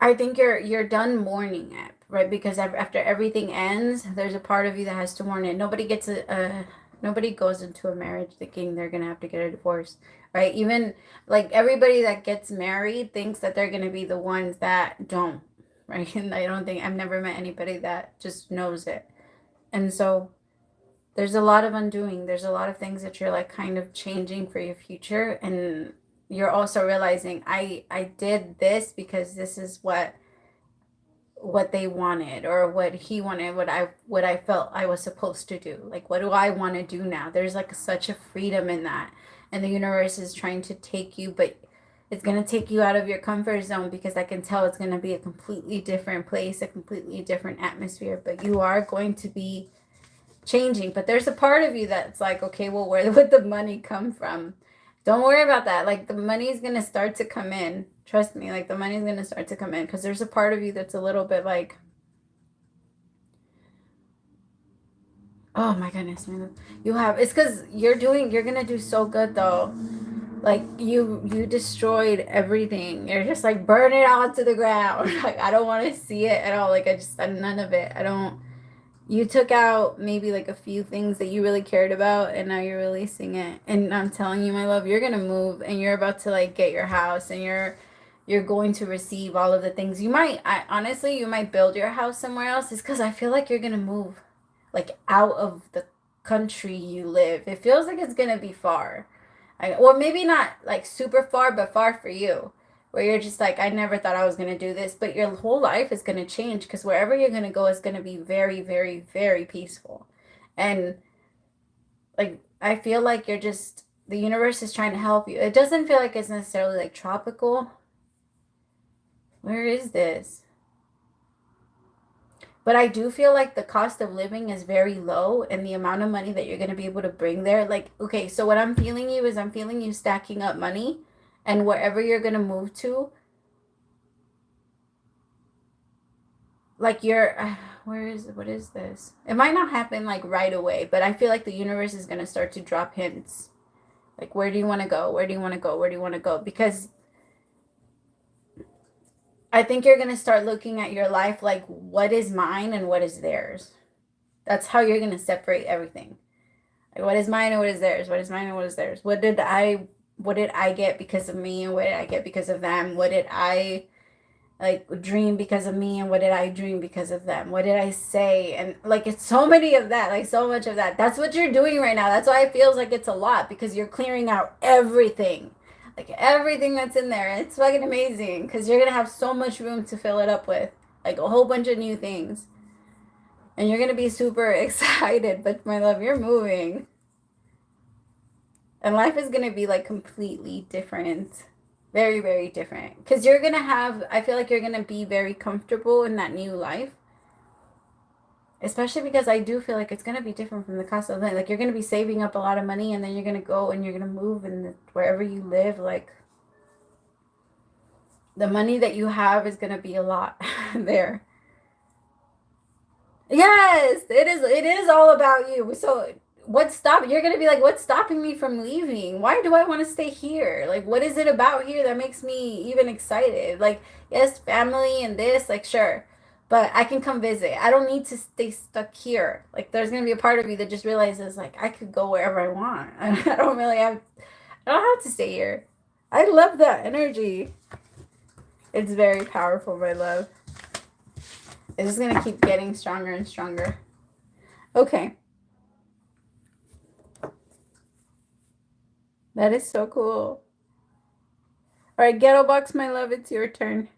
I think you're done mourning it, right? Because after everything ends, there's a part of you that has to mourn it. Nobody goes into a marriage thinking they're gonna have to get a divorce, right? Even like everybody that gets married thinks that they're gonna be the ones that don't, right? And I've never met anybody that just knows it. And so there's a lot of undoing. There's a lot of things that you're like kind of changing for your future, and you're also realizing I did this because this is what they wanted, or what he wanted, what I felt I was supposed to do. Like, what do I want to do now? There's like such a freedom in that. And the universe is trying to take you, but it's going to take you out of your comfort zone, because I can tell it's going to be a completely different place, a completely different atmosphere, but you are going to be changing. But there's a part of you that's like, okay, well, where would the money come from? Don't worry about that. Like, the money is going to start to come in. Trust me, like, the money is going to start to come in, because there's a part of you that's a little bit like, oh my goodness, man. It's because you're going to do so good though. Like, you destroyed everything. You're just like, burn it all to the ground. Like, I don't want to see it at all. Like, none of it. I don't. You took out maybe like a few things that you really cared about, and now you're releasing it. And I'm telling you, my love, you're gonna move, and you're about to like get your house, and you're going to receive all of the things. Honestly, you might build your house somewhere else. It's because I feel like you're gonna move like out of the country you live. It feels like it's gonna be far. Or maybe not like super far, but far for you, where you're just like, I never thought I was going to do this, but your whole life is going to change, because wherever you're going to go is going to be very, very, very peaceful. And like, I feel like the universe is trying to help you. It doesn't feel like it's necessarily like tropical. Where is this? But I do feel like the cost of living is very low, and the amount of money that you're going to be able to bring there. Like, okay, so what I'm feeling you stacking up money, and wherever you're going to move to, like what is this? It might not happen like right away, but I feel like the universe is going to start to drop hints. Like, where do you want to go? Where do you want to go? Where do you want to go? Because I think you're going to start looking at your life like, what is mine and what is theirs. That's how you're going to separate everything. Like, what is mine and what is theirs? What is mine and what is theirs? What did I get because of me, and what did I get because of them? What did I like dream because of me, and what did I dream because of them? What did I say? And like, it's so many of that, like so much of that. That's what you're doing right now. That's why it feels like it's a lot, because you're clearing out everything. Like, everything that's in there. It's fucking amazing, because you're gonna have so much room to fill it up with, like, a whole bunch of new things. And you're gonna be super excited. But my love, you're moving. And life is gonna be like completely different. Very, very different. Because I feel like you're gonna be very comfortable in that new life. Especially because I do feel like it's going to be different from the cost of living. Like you're going to be saving up a lot of money and then you're going to go and you're going to move and wherever you live, like the money that you have is going to be a lot there. Yes, it is all about you. So you're going to be like, what's stopping me from leaving? Why do I want to stay here? Like, what is it about here that makes me even excited? Like, yes, family and this, like, sure. But I can come visit. I don't need to stay stuck here. Like, there's going to be a part of you that just realizes, like, I could go wherever I want. I don't have to stay here. I love that energy. It's very powerful, my love. It's just gonna keep getting stronger and stronger. Okay. That is so cool. All right, Ghetto Box, my love, it's your turn.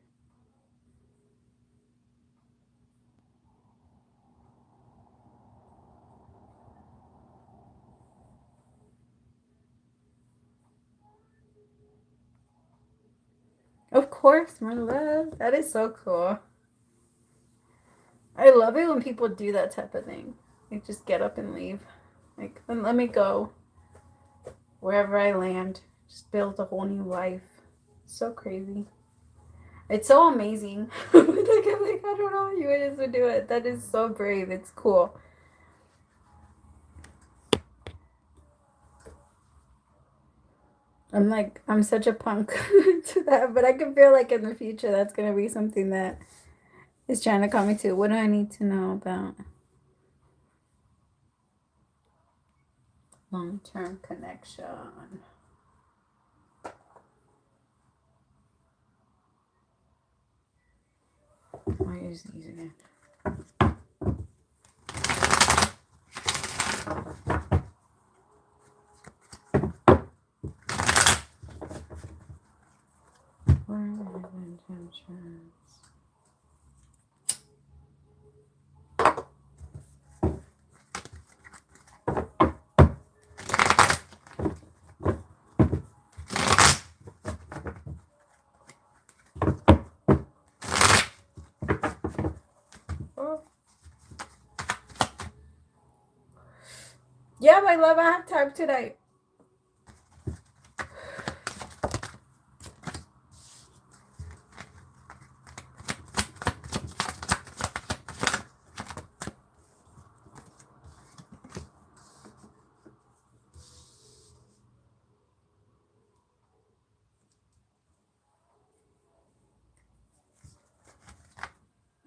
Of course, my love. That is so cool. I love it when people do that type of thing. Like, just get up and leave. Like, then let me go wherever I land. Just build a whole new life. So crazy. It's so amazing. I'm like, I don't know how you guys would do it. That is so brave. It's cool. I'm such a punk to that, but I can feel like in the future that's gonna be something that is trying to call me to. What do I need to know about long-term connection? I'll use these again. Yeah, my love, I have time tonight.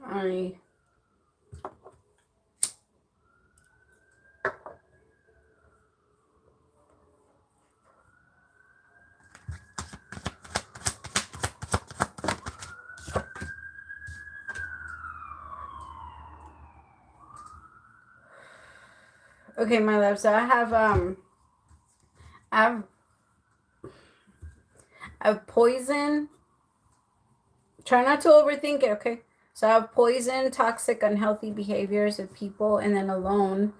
Alright. Okay, my love. So I have poison. Try not to overthink it, okay? So I have poison, toxic, unhealthy behaviors of people, and then alone,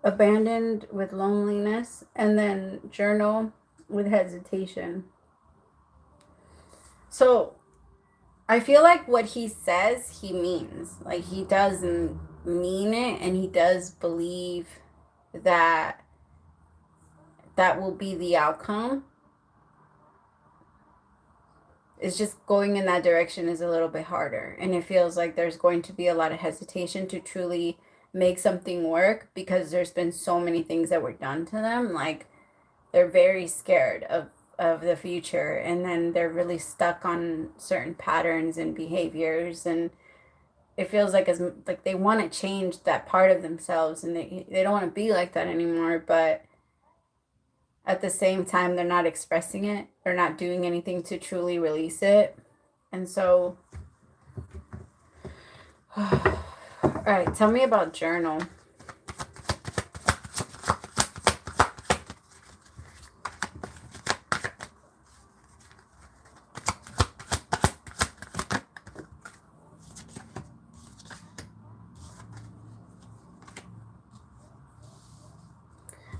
abandoned with loneliness, and then journal with hesitation. So I feel like what he says, he means. Like he doesn't mean it, and he does believe that that will be the outcome. It's just going in that direction is a little bit harder. And it feels like there's going to be a lot of hesitation to truly make something work because there's been so many things that were done to them. Like they're very scared of the future, and then they're really stuck on certain patterns and behaviors, and it feels like as like they want to change that part of themselves, and they don't want to be like that anymore, but at the same time they're not expressing it, they're not doing anything to truly release it. And so all right, tell me about journal.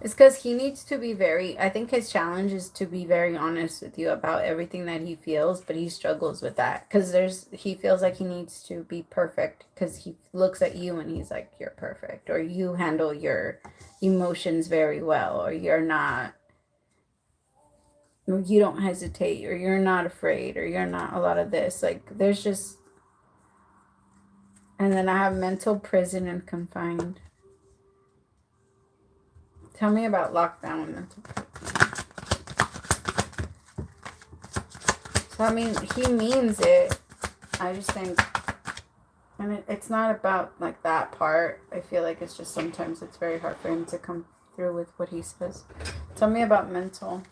It's because he needs to be very, I think his challenge is to be very honest with you about everything that he feels, but he struggles with that because he feels like he needs to be perfect because he looks at you and he's like, you're perfect, or you handle your emotions very well, or you're not, or you don't hesitate, or you're not afraid, or you're not a lot of this. Like, there's just, and then I have mental prison and confined. Tell me about lockdown and mental prison. So, I mean, he means it. I just think, and it's not about, like, that part. I feel like it's just sometimes it's very hard for him to come through with what he says. Tell me about mental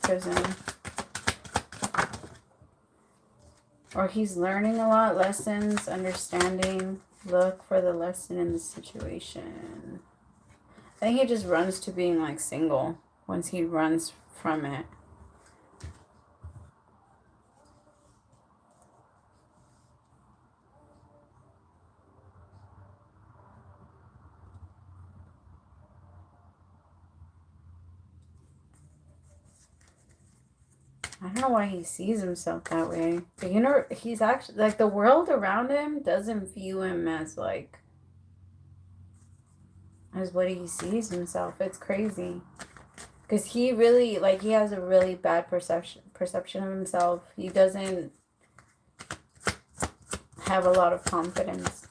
prison. Or he's learning a lot, lessons, understanding. Look for the lesson in the situation. I think he just runs to being, like, single once he runs from it. I don't know why he sees himself that way. But, you know, he's actually, like, the world around him doesn't view him as, like, as what he sees himself. It's crazy. Because he really, like, he has a really bad perception of himself. He doesn't have a lot of confidence.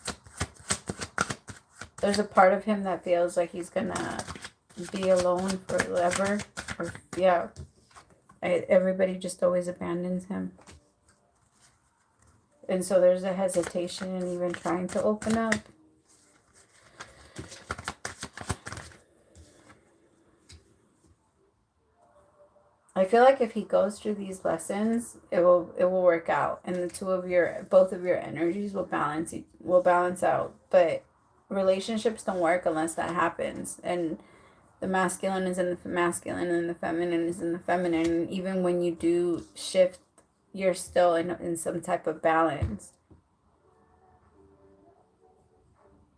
There's a part of him that feels like he's gonna be alone forever. Or, yeah. Everybody just always abandons him. And so there's a hesitation in even trying to open up. I feel like if he goes through these lessons, it will work out, and both of your energies will balance out. But relationships don't work unless that happens, and the masculine is in the masculine, and the feminine is in the feminine. And even when you do shift, you're still in some type of balance.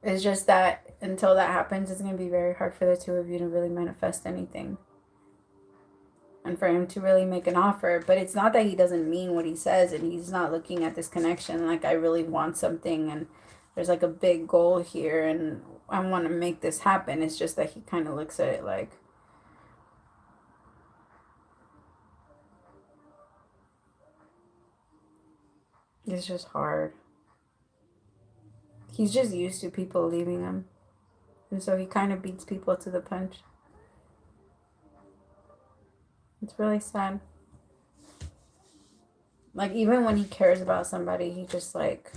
It's just that until that happens, it's going to be very hard for the two of you to really manifest anything. And for him to really make an offer. But it's not that he doesn't mean what he says, and he's not looking at this connection like, I really want something, and there's like a big goal here, and I want to make this happen. It's just that he kind of looks at it like, it's just hard. He's just used to people leaving him, and so he kind of beats people to the punch. It's really sad. Like, even when he cares about somebody, he just like,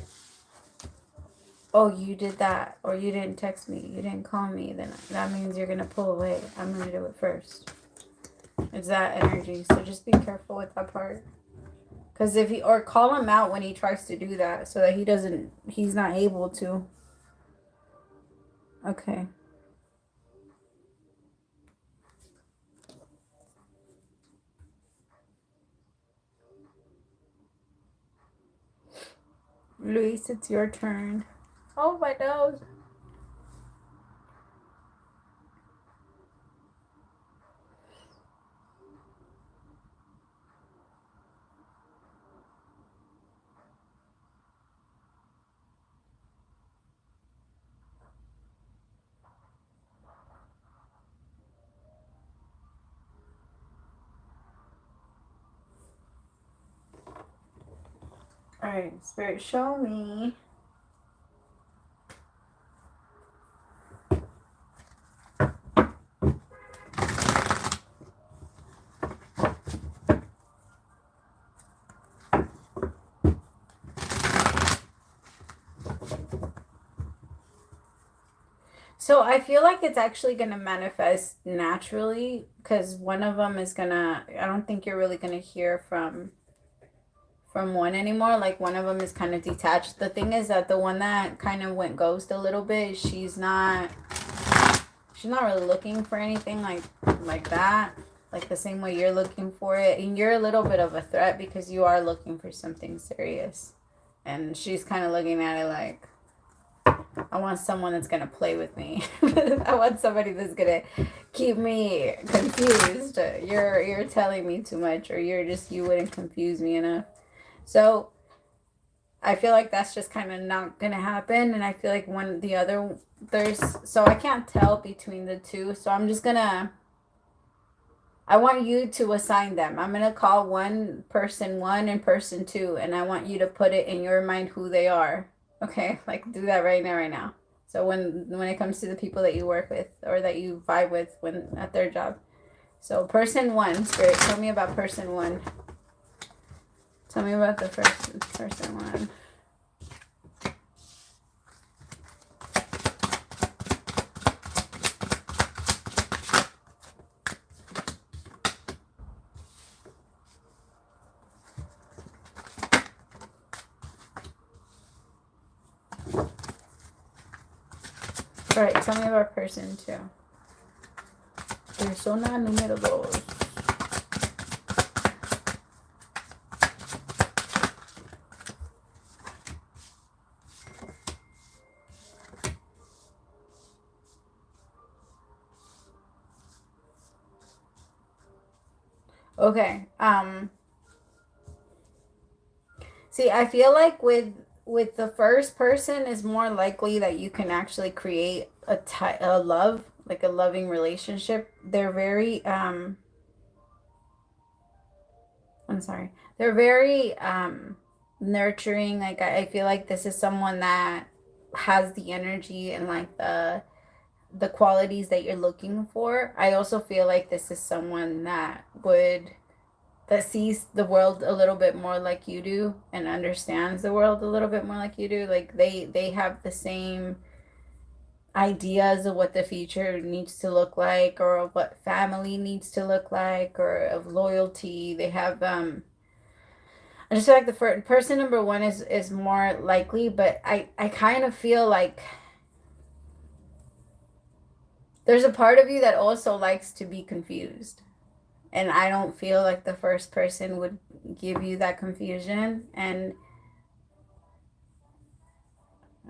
oh, you did that, or you didn't text me, you didn't call me, then that means you're gonna pull away. I'm gonna do it first. It's that energy. So just be careful with that part. Because or call him out when he tries to do that, so that he's not able to. Okay. Luis, it's your turn. Oh, my nose. All right, Spirit, show me. So I feel like it's actually going to manifest naturally, because one of them is going to, I don't think you're really going to hear from one anymore. Like, one of them is kind of detached. The thing is that the one that kind of went ghost a little bit, she's not really looking for anything like that, like the same way you're looking for it. And you're a little bit of a threat because you are looking for something serious, and she's kind of looking at it like, I want someone that's gonna play with me. I want somebody that's gonna keep me confused. You're telling me too much, or you wouldn't confuse me enough. So I feel like that's just kind of not gonna happen, and I feel like when the other there's so I can't tell between the two. So I'm just gonna. I want you to assign them. I'm gonna call one person one and person two, and I want you to put it in your mind who they are. Okay, like do that right now, right now. So when it comes to the people that you work with or that you vibe with when at their job. So person one, Spirit, tell me about person one. Tell me about the first person one. All right, tell me about person two. Persona número dos. Okay. See, I feel like with the first person is more likely that you can actually create a love, like a loving relationship. They're very I'm sorry. They're very nurturing. Like I feel like this is someone that has the energy and like the qualities that you're looking for. I also feel like this is someone that sees the world a little bit more like you do and understands the world a little bit more like you do. Like they have the same ideas of what the future needs to look like or of what family needs to look like or of loyalty. They have I just feel like the first person number one is more likely, but I kind of feel like there's a part of you that also likes to be confused. And I don't feel like the first person would give you that confusion. And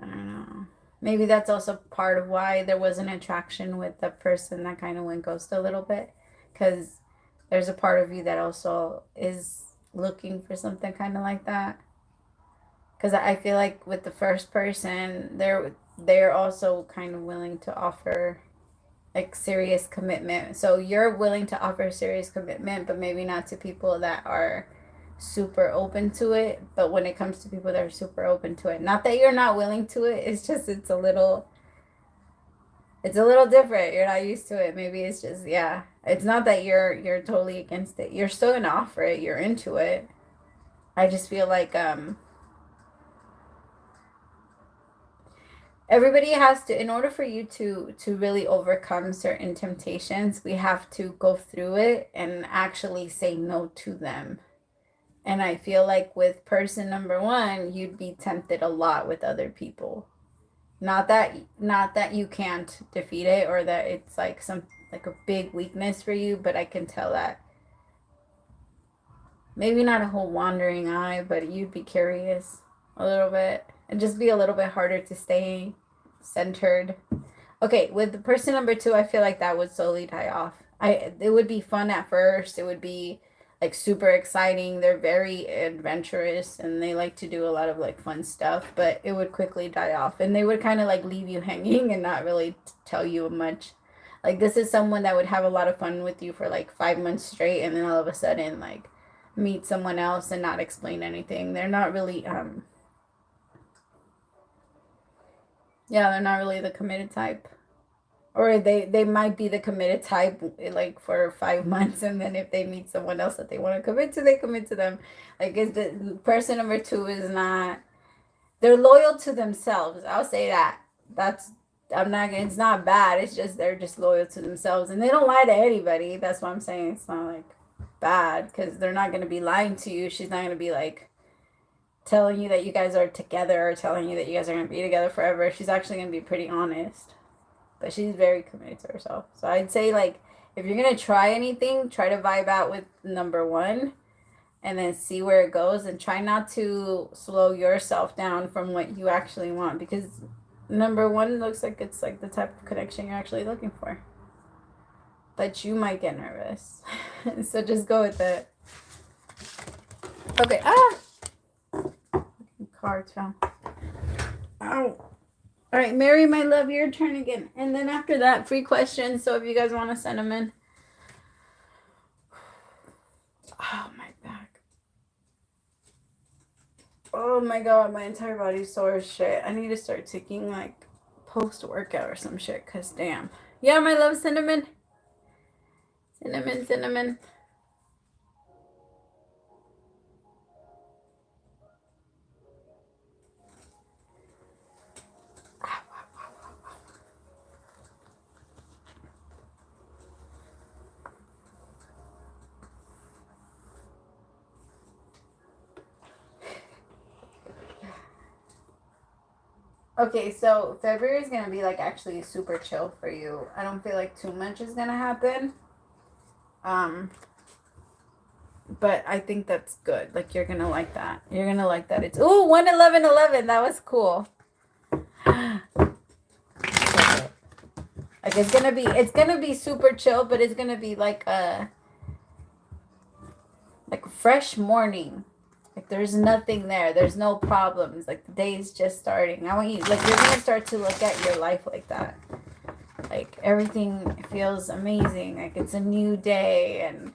I don't know. Maybe that's also part of why there was an attraction with the person that kind of went ghost a little bit. Because there's a part of you that also is looking for something kind of like that. Because I feel like with the first person, they're also kind of willing to offer like serious commitment. So you're willing to offer serious commitment, but maybe not to people that are super open to it. But when it comes to people that are super open to it, not that you're not willing to it, it's just it's a little different. You're not used to it. Maybe it's just yeah. It's not that you're totally against it. You're still gonna offer it. You're into it. I just feel like everybody has to, in order for you to really overcome certain temptations, we have to go through it and actually say no to them. And I feel like with person number one, you'd be tempted a lot with other people. Not that you can't defeat it or that it's like some like a big weakness for you, but I can tell that maybe not a whole wandering eye, but you'd be curious a little bit and just be a little bit harder to stay centered. Okay, with the person number two, I feel like that would slowly die off. It would be fun at first. It would be like super exciting. They're very adventurous and they like to do a lot of like fun stuff, but it would quickly die off and they would kind of like leave you hanging and not really tell you much. Like this is someone that would have a lot of fun with you for like 5 months straight and then all of a sudden like meet someone else and not explain anything. They're not really yeah, they're not really the committed type. Or they might be the committed type like for 5 months and then if they meet someone else that they want to commit to, they commit to them. Like is the person number two is not they're loyal to themselves. I'll say that. That's I'm not it's not bad. It's just they're just loyal to themselves and they don't lie to anybody. That's what I'm saying. It's not like bad because they're not gonna be lying to you. She's not gonna be like telling you that you guys are together or telling you that you guys are going to be together forever. She's actually going to be pretty honest. But she's very committed to herself. So I'd say, like, if you're going to try anything, try to vibe out with number one and then see where it goes and try not to slow yourself down from what you actually want because Number one looks like it's like the type of connection you're actually looking for. But you might get nervous. So just go with it. Okay. Cards found. Ow. All right, Mary, my love, your turn again. And then after that, free questions. So if you guys want to send them in. Oh, my back. Oh my God, my entire body's sore as shit. I need to start taking like post-workout or some shit, because damn. Yeah, my love, cinnamon. Cinnamon, cinnamon. Okay, so February is gonna be like actually super chill for you. I don't feel like too much is gonna happen. But I think that's good. Like you're gonna like that. You're gonna like that. It's 11111. That was cool. Like it's gonna be super chill, but it's gonna be like a fresh morning. Like there's nothing there. There's no problems. Like the day is just starting. I want you like you're gonna start to look at your life like that. Like everything feels amazing. Like it's a new day and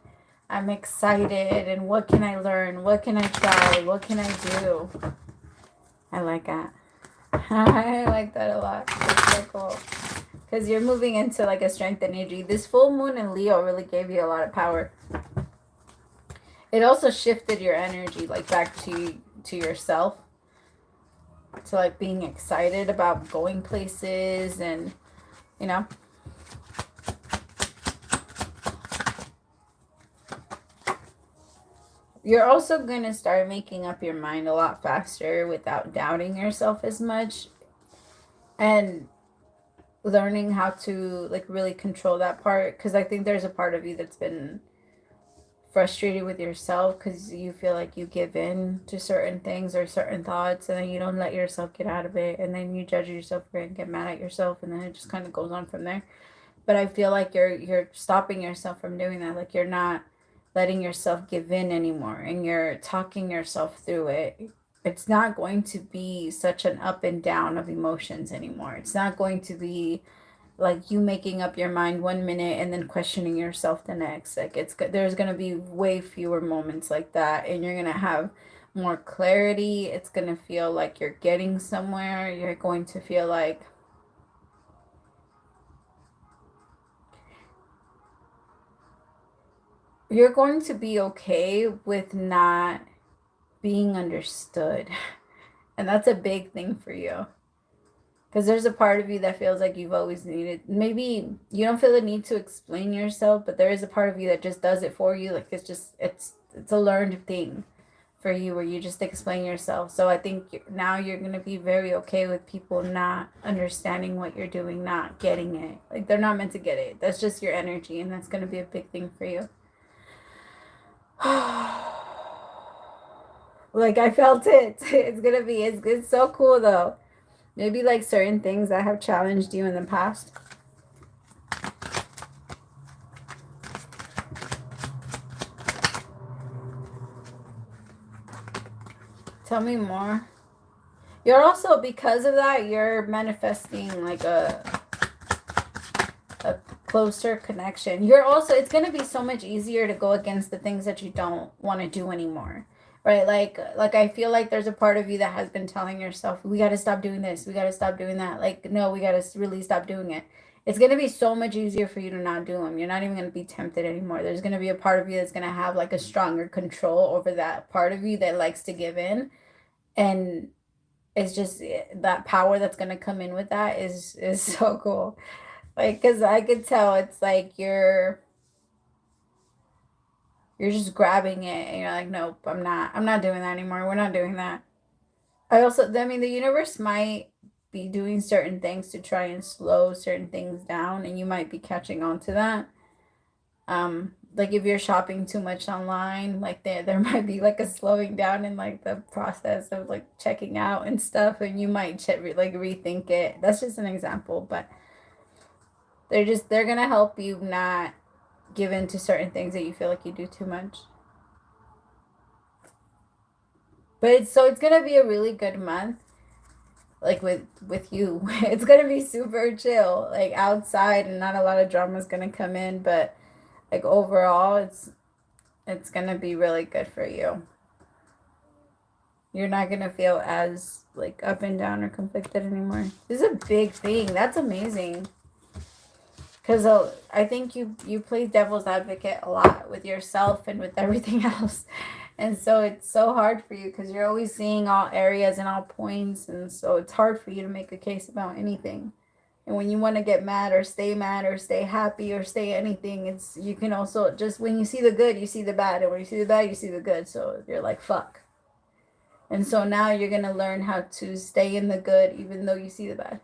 I'm excited and what can I learn? What can I try? What can I do? I like that. I like that a lot. It's so cool. Because you're moving into like a strength energy. This full moon in Leo really gave you a lot of power. It also shifted your energy like back to yourself. To like being excited about going places and, you know. You're also going to start making up your mind a lot faster without doubting yourself as much. And learning how to like really control that part. Because I think there's a part of you that's been frustrated with yourself because you feel like you give in to certain things or certain thoughts and then you don't let yourself get out of it and then you judge yourself for it and get mad at yourself and then it just kind of goes on from there. But I feel like you're stopping yourself from doing that. Like you're not letting yourself give in anymore and you're talking yourself through it. It's not going to be such an up and down of emotions anymore. It's not going to be like you making up your mind 1 minute and then questioning yourself the next. Like there's going to be way fewer moments like that and you're going to have more clarity. It's going to feel like you're getting somewhere. You're going to feel like you're going to be okay with not being understood. And that's a big thing for you. Because there's a part of you that feels like you've always needed. Maybe you don't feel the need to explain yourself, but there is a part of you that just does it for you. Like it's a learned thing for you where you just explain yourself. So I think now you're going to be very okay with people not understanding what you're doing, not getting it. Like they're not meant to get it. That's just your energy, and that's going to be a big thing for you. Like I felt it. It's so cool though. Maybe like certain things that have challenged you in the past. Tell me more. You're also, because of that, you're manifesting like a closer connection. You're also, it's going to be so much easier to go against the things that you don't want to do anymore. Right? Like I feel like there's a part of you that has been telling yourself, we got to stop doing this. We got to stop doing that. Like, no, we got to really stop doing it. It's going to be so much easier for you to not do them. You're not even going to be tempted anymore. There's going to be a part of you that's going to have like a stronger control over that part of you that likes to give in. And it's just that power that's going to come in with that is so cool. Like, because I could tell it's like you're just grabbing it and you're like, nope, I'm not doing that anymore. We're not doing that. I mean, the universe might be doing certain things to try and slow certain things down, and you might be catching on to that. like if you're shopping too much online, like there might be like a slowing down in like the process of like checking out and stuff, and you might like rethink it. That's just an example, but they're gonna help you not give in to certain things that you feel like you do too much. But it's gonna be a really good month, like with you. It's gonna be super chill, like outside, and not a lot of drama is gonna come in. But like overall, it's gonna be really good for you. You're not gonna feel as like up and down or conflicted anymore. This is a big thing. That's amazing. Because I think you play devil's advocate a lot with yourself and with everything else. And so it's so hard for you because you're always seeing all areas and all points. And so it's hard for you to make a case about anything. And when you want to get mad or stay happy or stay anything, it's you can also just when you see the good, you see the bad. And when you see the bad, you see the good. So you're like, fuck. And so now you're going to learn how to stay in the good even though you see the bad.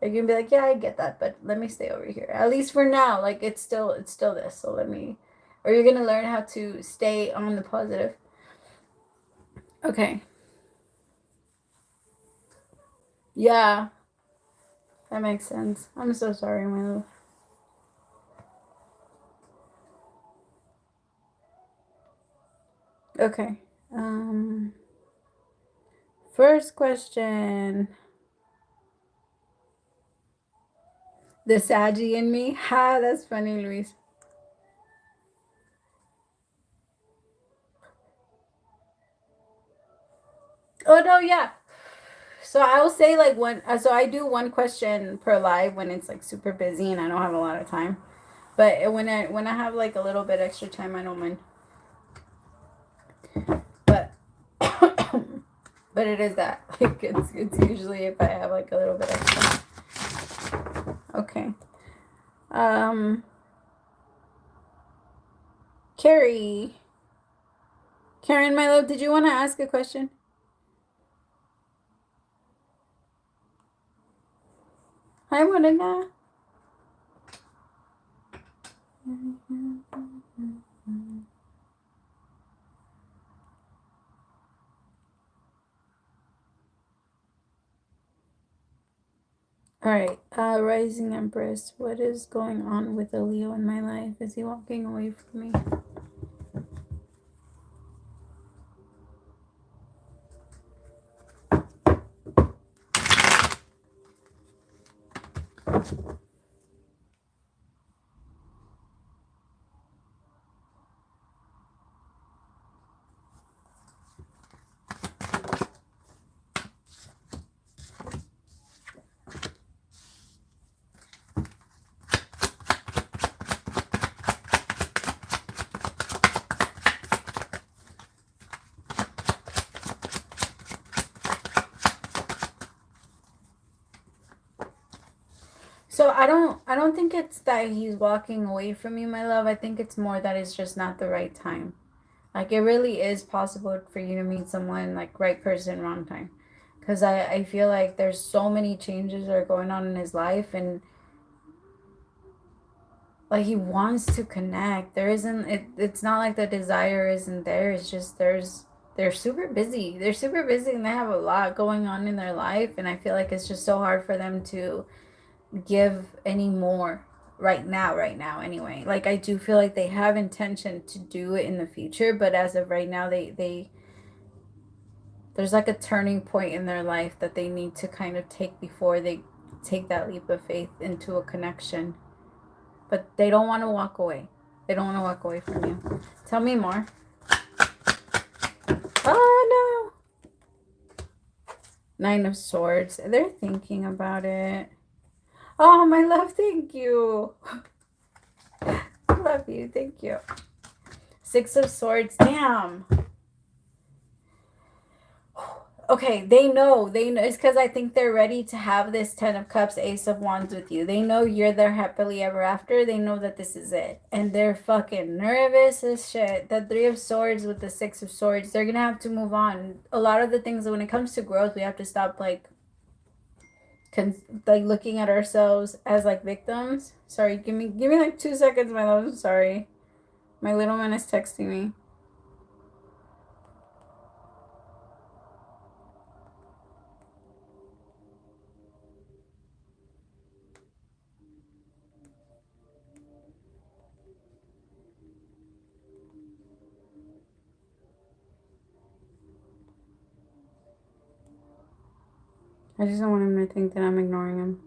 You're gonna be like, yeah, I get that, but let me stay over here. At least for now, like it's still this. So let me, or you're gonna learn how to stay on the positive. Okay. Yeah, that makes sense. I'm so sorry, my love. Okay. First question. The Saggy in me. Ha, that's funny, Luis. Oh no, yeah. So I'll say like one. So I do one question per live when it's like super busy and I don't have a lot of time. But when I have like a little bit extra time, I don't mind. But but it is that like it's usually if I have like a little bit extra. Okay. Carrie. Karen, my love, did you want to ask a question? Hi, Morena. All right, Rising Empress, what is going on with the Leo in my life? Is he walking away from me? So I don't think it's that he's walking away from you, my love. I think it's more that it's just not the right time. Like it really is possible for you to meet someone like right person, wrong time. Because I feel like there's so many changes that are going on in his life and like he wants to connect. There isn't it's not like the desire isn't there. It's just they're super busy. They're super busy and they have a lot going on in their life and I feel like it's just so hard for them to give any more right now anyway. Like I do feel like they have intention to do it in the future, but as of right now they there's like a turning point in their life that they need to kind of take before they take that leap of faith into a connection. But they don't want to walk away. They don't want to walk away from you. Tell me more. Oh no. Nine of Swords. They're thinking about it. Oh, my love, thank you. Love you, thank you. Six of Swords. Damn. Okay, they know. It's because I think they're ready to have this Ten of Cups, Ace of Wands with you. They know you're their happily ever after. They know that this is it. And they're fucking nervous as shit. The Three of Swords with the Six of Swords, they're gonna have to move on. A lot of the things, when it comes to growth, we have to stop like looking at ourselves as like victims. Sorry, give me like 2 seconds, my love. I'm sorry. My little man is texting me. I just don't want him to think that I'm ignoring him.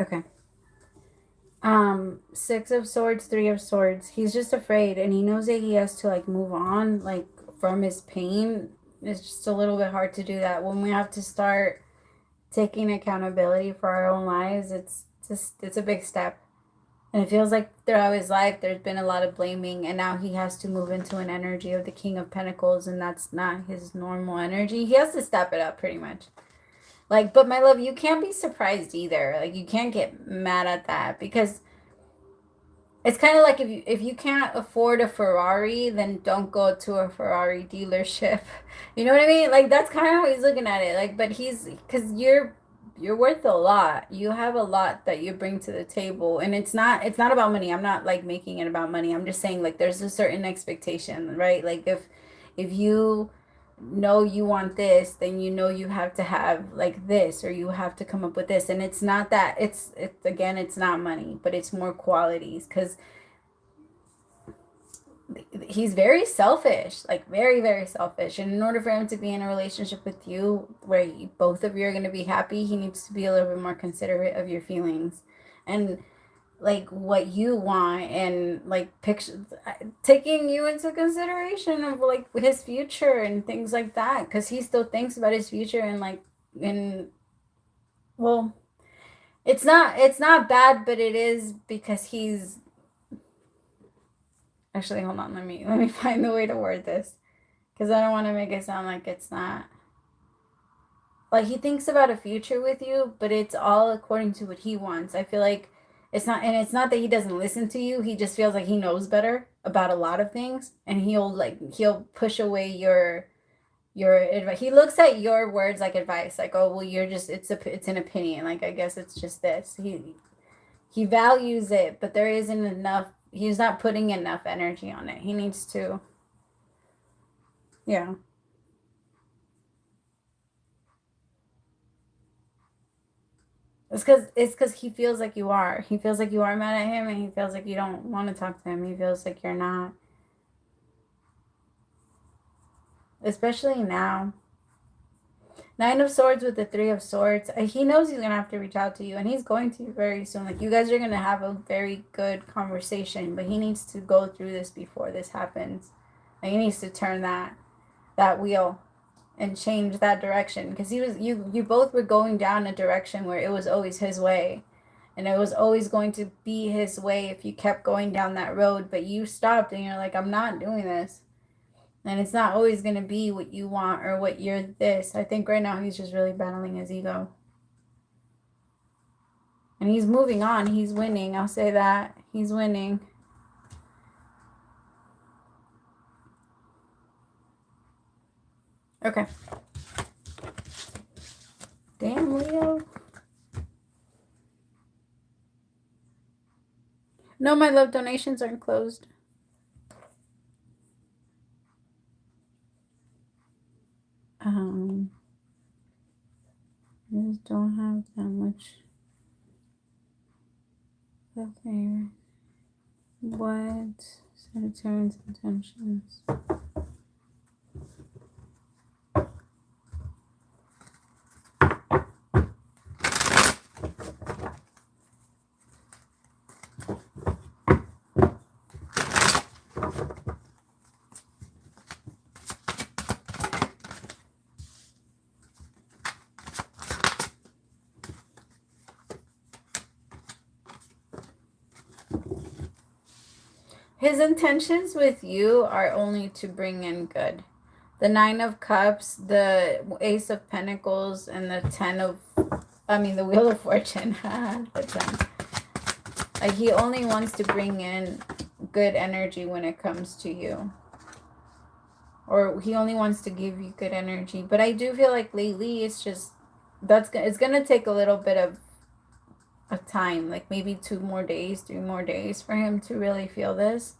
Okay. 6 of Swords, 3 of Swords. He's just afraid, and he knows that he has to, like, move on, like, from his pain. It's just a little bit hard to do that. When we have to start taking accountability for our own lives, it's a big step. And it feels like throughout his life, there's been a lot of blaming, and now he has to move into an energy of the King of Pentacles, and that's not his normal energy. He has to step it up pretty much. Like, but my love, you can't be surprised either. Like, you can't get mad at that, because it's kind of like if you can't afford a Ferrari, then don't go to a Ferrari dealership. You know what I mean? Like, that's kind of how he's looking at it. Like, but he's, because you're worth a lot. You have a lot that you bring to the table, and it's not about money. I'm not like making it about money. I'm just saying, like, there's a certain expectation, right? Like, if you know you want this, then you know you have to have like this, or you have to come up with this. And it's not that, it's again, it's not money, but it's more qualities, because he's very selfish, like very, very selfish. And in order for him to be in a relationship with you where both of you are going to be happy, he needs to be a little bit more considerate of your feelings, and like what you want, and like picture taking you into consideration of like his future and things like that, because he still thinks about his future. And like, and well, it's not bad, but it is, because he's actually, hold on, let me find the way to word this, because I don't want to make it sound like it's not. Like, he thinks about a future with you, but it's all according to what he wants. I feel like it's not that he doesn't listen to you. He just feels like he knows better about a lot of things, and he'll push away your advice. He looks at your words like advice, like, oh well, you're just, it's an opinion. Like, I guess it's just this. He values it, but there isn't enough. He's not putting enough energy on it. He needs to. Yeah. It's because he feels like you are. He feels like you are mad at him, and he feels like you don't want to talk to him. He feels like you're not, especially now. 9 of Swords with the 3 of Swords. He knows he's gonna have to reach out to you, and he's going to very soon. Like, you guys are gonna have a very good conversation, but he needs to go through this before this happens. Like, he needs to turn that wheel and change that direction, because you both were going down a direction where it was always his way, and it was always going to be his way if you kept going down that road. But you stopped, and you're like, I'm not doing this, and it's not always going to be what you want or what you're this. I think right now he's just really battling his ego, and he's moving on. He's winning, I'll say that. He's winning. Okay. Damn, Leo. No, my love, donations aren't closed. I just don't have that much. Okay. What Sagittarius intentions? His intentions with you are only to bring in good. The 9 of Cups, the Ace of Pentacles, and the the Wheel of Fortune. The 10. Like, he only wants to bring in good energy when it comes to you. Or he only wants to give you good energy. But I do feel like lately it's just it's gonna take a little bit of a time, like maybe 2 more days, 3 more days for him to really feel this.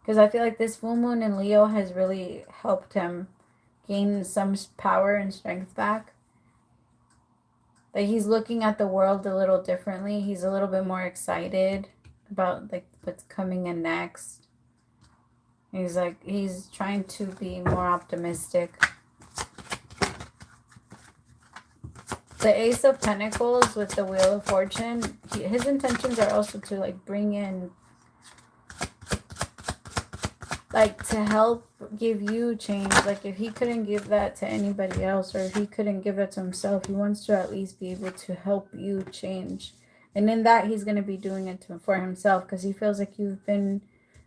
Because I feel like this full moon in Leo has really helped him gain some power and strength back. That he's looking at the world a little differently. He's a little bit more excited about like what's coming in next. He's trying to be more optimistic. The Ace of Pentacles with the Wheel of Fortune, his intentions are also to like bring in, like to help give you change. Like if he couldn't give that to anybody else, or if he couldn't give it to himself, he wants to at least be able to help you change. And in that, he's going to be doing it for himself, because he feels like you've been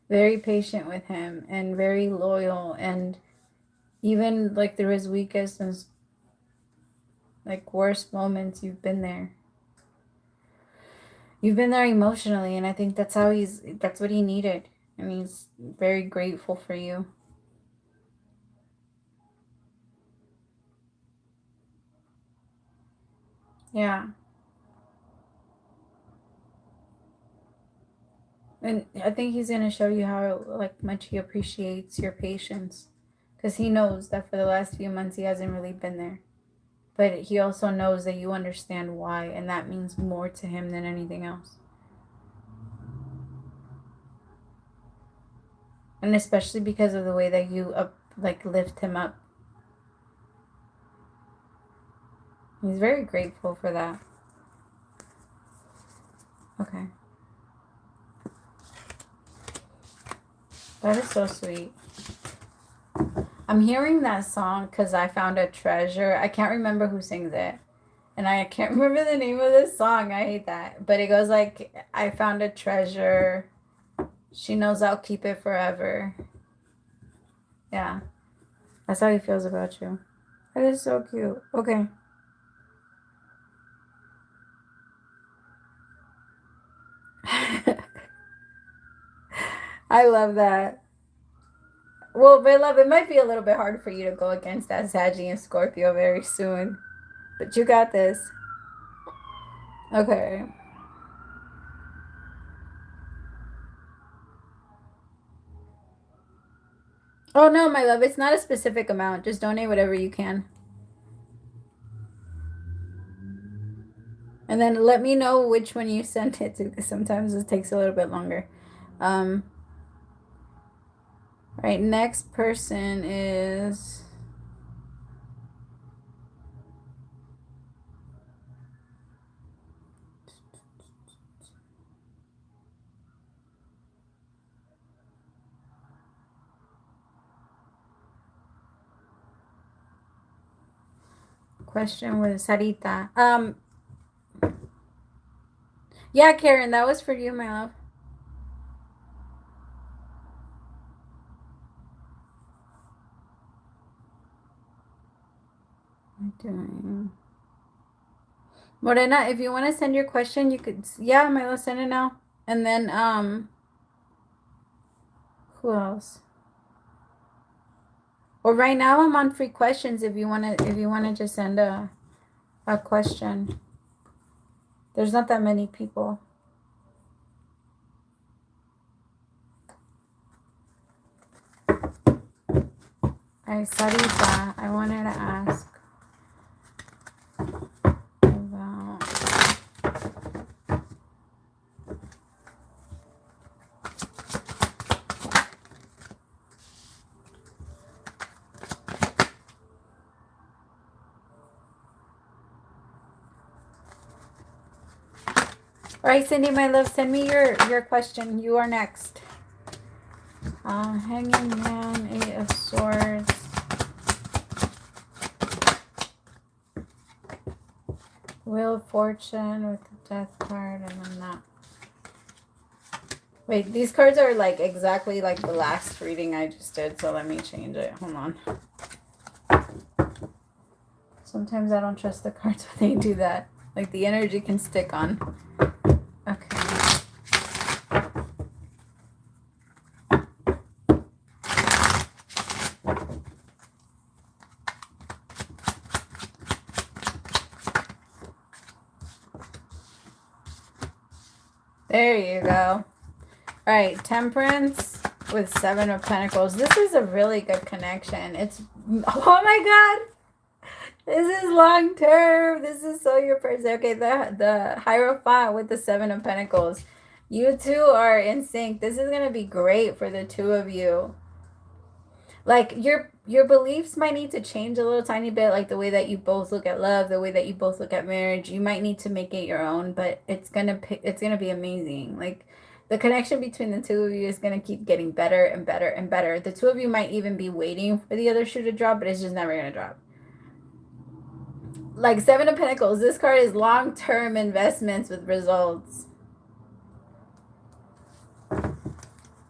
very patient with him and very loyal. And even like through his weakest and like worst moments, you've been there. You've been there emotionally, and I think that's what he needed. And he's very grateful for you. Yeah. And I think he's going to show you how like much he appreciates your patience, because he knows that for the last few months he hasn't really been there. But he also knows that you understand why, and that means more to him than anything else. And especially because of the way that you lift him up. He's very grateful for that. Okay. That is so sweet. I'm hearing that song because I found a treasure. I can't remember who sings it. And I can't remember the name of this song. I hate that. But it goes like, I found a treasure. She knows I'll keep it forever. Yeah. That's how he feels about you. That is so cute. Okay. I love that. Well, my love, it might be a little bit hard for you to go against that Sagittarius and Scorpio very soon. But you got this. Okay. Oh, no, my love. It's not a specific amount. Just donate whatever you can. And then let me know which one you sent it to, because sometimes it takes a little bit longer. All right, next person is... Question with Sarita. Yeah, Karen, that was for you, my love. What am I doing? Morena, if you want to send your question, you could... Yeah, my love, send it now. And then, who else? Well, right now I'm on free questions if you want to just send a question. There's not that many people. Alright, Sarita, I wanted to ask about... All right, Cindy, my love, send me your question. You are next. Hanging Man, 8 of Swords. Wheel of Fortune with the Death card, and then that. Wait, these cards are like exactly like the last reading I just did, so let me change it. Hold on. Sometimes I don't trust the cards when they do that. Like the energy can stick on. Okay. There you go. All right, Temperance with Seven of Pentacles. This is a really good connection. It's, oh my God, this is long term. This is so your person. Okay, the Hierophant with the Seven of Pentacles. You two are in sync. This is gonna be great for the two of you. Like your beliefs might need to change a little tiny bit, like the way that you both look at love, the way that you both look at marriage. You might need to make it your own, but it's gonna be amazing. Like the connection between the two of you is gonna keep getting better and better and better. The two of you might even be waiting for the other shoe to drop, but it's just never gonna drop. Like Seven of Pentacles, this card is long-term investments with results.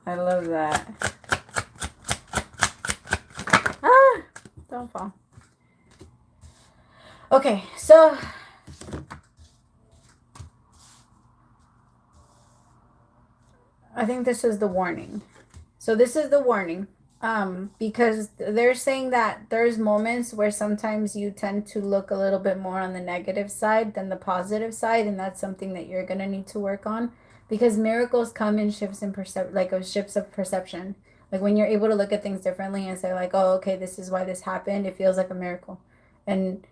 I love that. Ah, don't fall. Okay, so I think this is the warning. So this is the warning. Because they're saying that there's moments where sometimes you tend to look a little bit more on the negative side than the positive side, and that's something that you're gonna need to work on, because miracles come in shifts in shifts of perception. Like when you're able to look at things differently and say like, oh, okay, this is why this happened. It feels like a miracle, and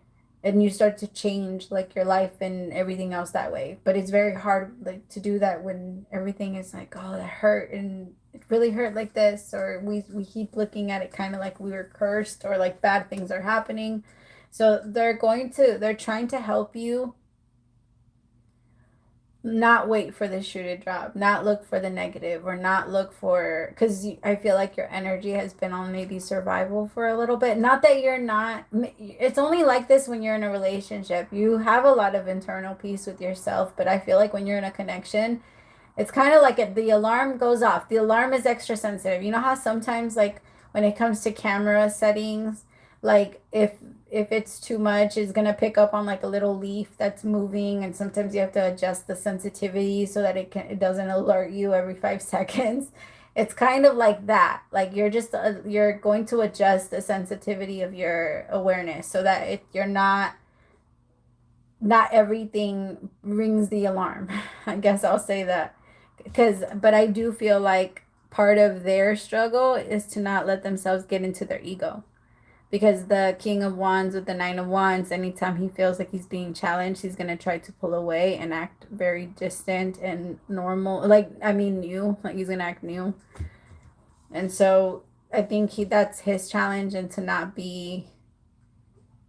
you start to change like your life and everything else that way. But it's very hard like to do that when everything is like, oh, that hurt and it really hurt like this, or we keep looking at it kind of like we were cursed or like bad things are happening. So they're trying to help you not wait for the shoe to drop, not look for the negative, or not look for, because I feel like your energy has been on maybe survival for a little bit. Not that you're not, it's only like this when you're in a relationship. You have a lot of internal peace with yourself, but I feel like when you're in a connection, it's kind of like the alarm goes off. The alarm is extra sensitive. You know how sometimes like when it comes to camera settings, like if it's too much, it's gonna pick up on like a little leaf that's moving, and sometimes you have to adjust the sensitivity so that it doesn't alert you every 5 seconds. It's kind of like that. Like you're going to adjust the sensitivity of your awareness so that you're not everything rings the alarm. I guess I'll say that. But I do feel like part of their struggle is to not let themselves get into their ego, because the King of Wands with the Nine of Wands, anytime he feels like he's being challenged, he's going to try to pull away and act very distant and normal, like I mean new, like he's going to act new. And so I think that's his challenge, and to not be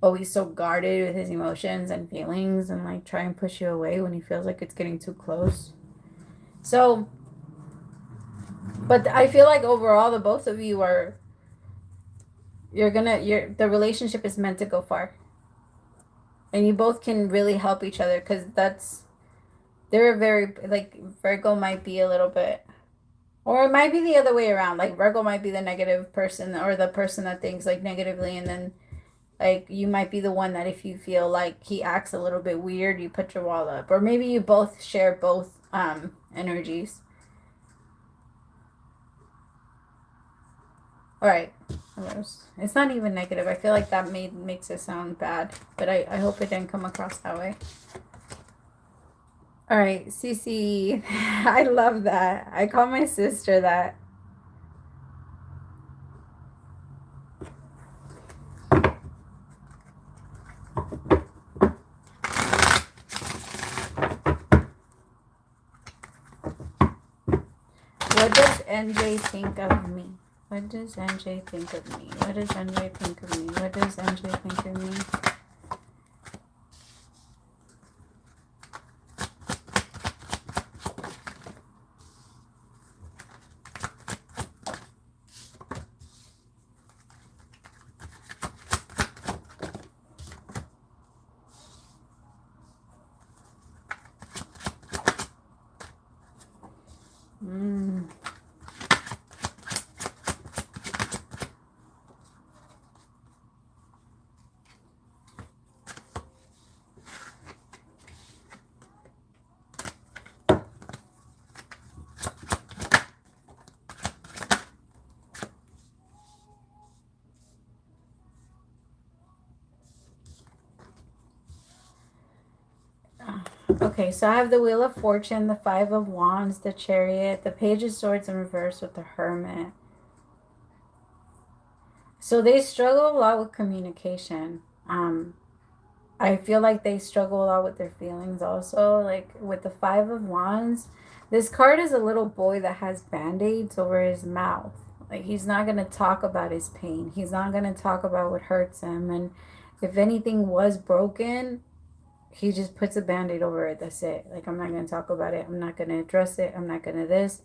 always so guarded with his emotions and feelings and like try and push you away when he feels like it's getting too close. So, but I feel like overall the both of you are, the relationship is meant to go far, and you both can really help each other, because they're very, like Virgo might be a little bit, or it might be the other way around. Like Virgo might be the negative person, or the person that thinks like negatively, and then like you might be the one that if you feel like he acts a little bit weird, you put your wall up. Or maybe you both share both energies. All right. It's not even negative. I feel like that makes it sound bad, but I hope it didn't come across that way. All right, Cece. I love that. I call my sister that. What does NJ think of me? What does NJ think of me? What does NJ think of me? What does NJ think of me? Okay, so I have the Wheel of Fortune, the Five of Wands, the Chariot, the Page of Swords in reverse with the Hermit. So they struggle a lot with communication. I feel like they struggle a lot with their feelings also. Like with the Five of Wands, this card is a little boy that has band-aids over his mouth. Like he's not going to talk about his pain. He's not going to talk about what hurts him. And if anything was broken, he just puts a band-aid over it. That's it. Like I'm not going to talk about it. I'm not going to address it. I'm not going to this.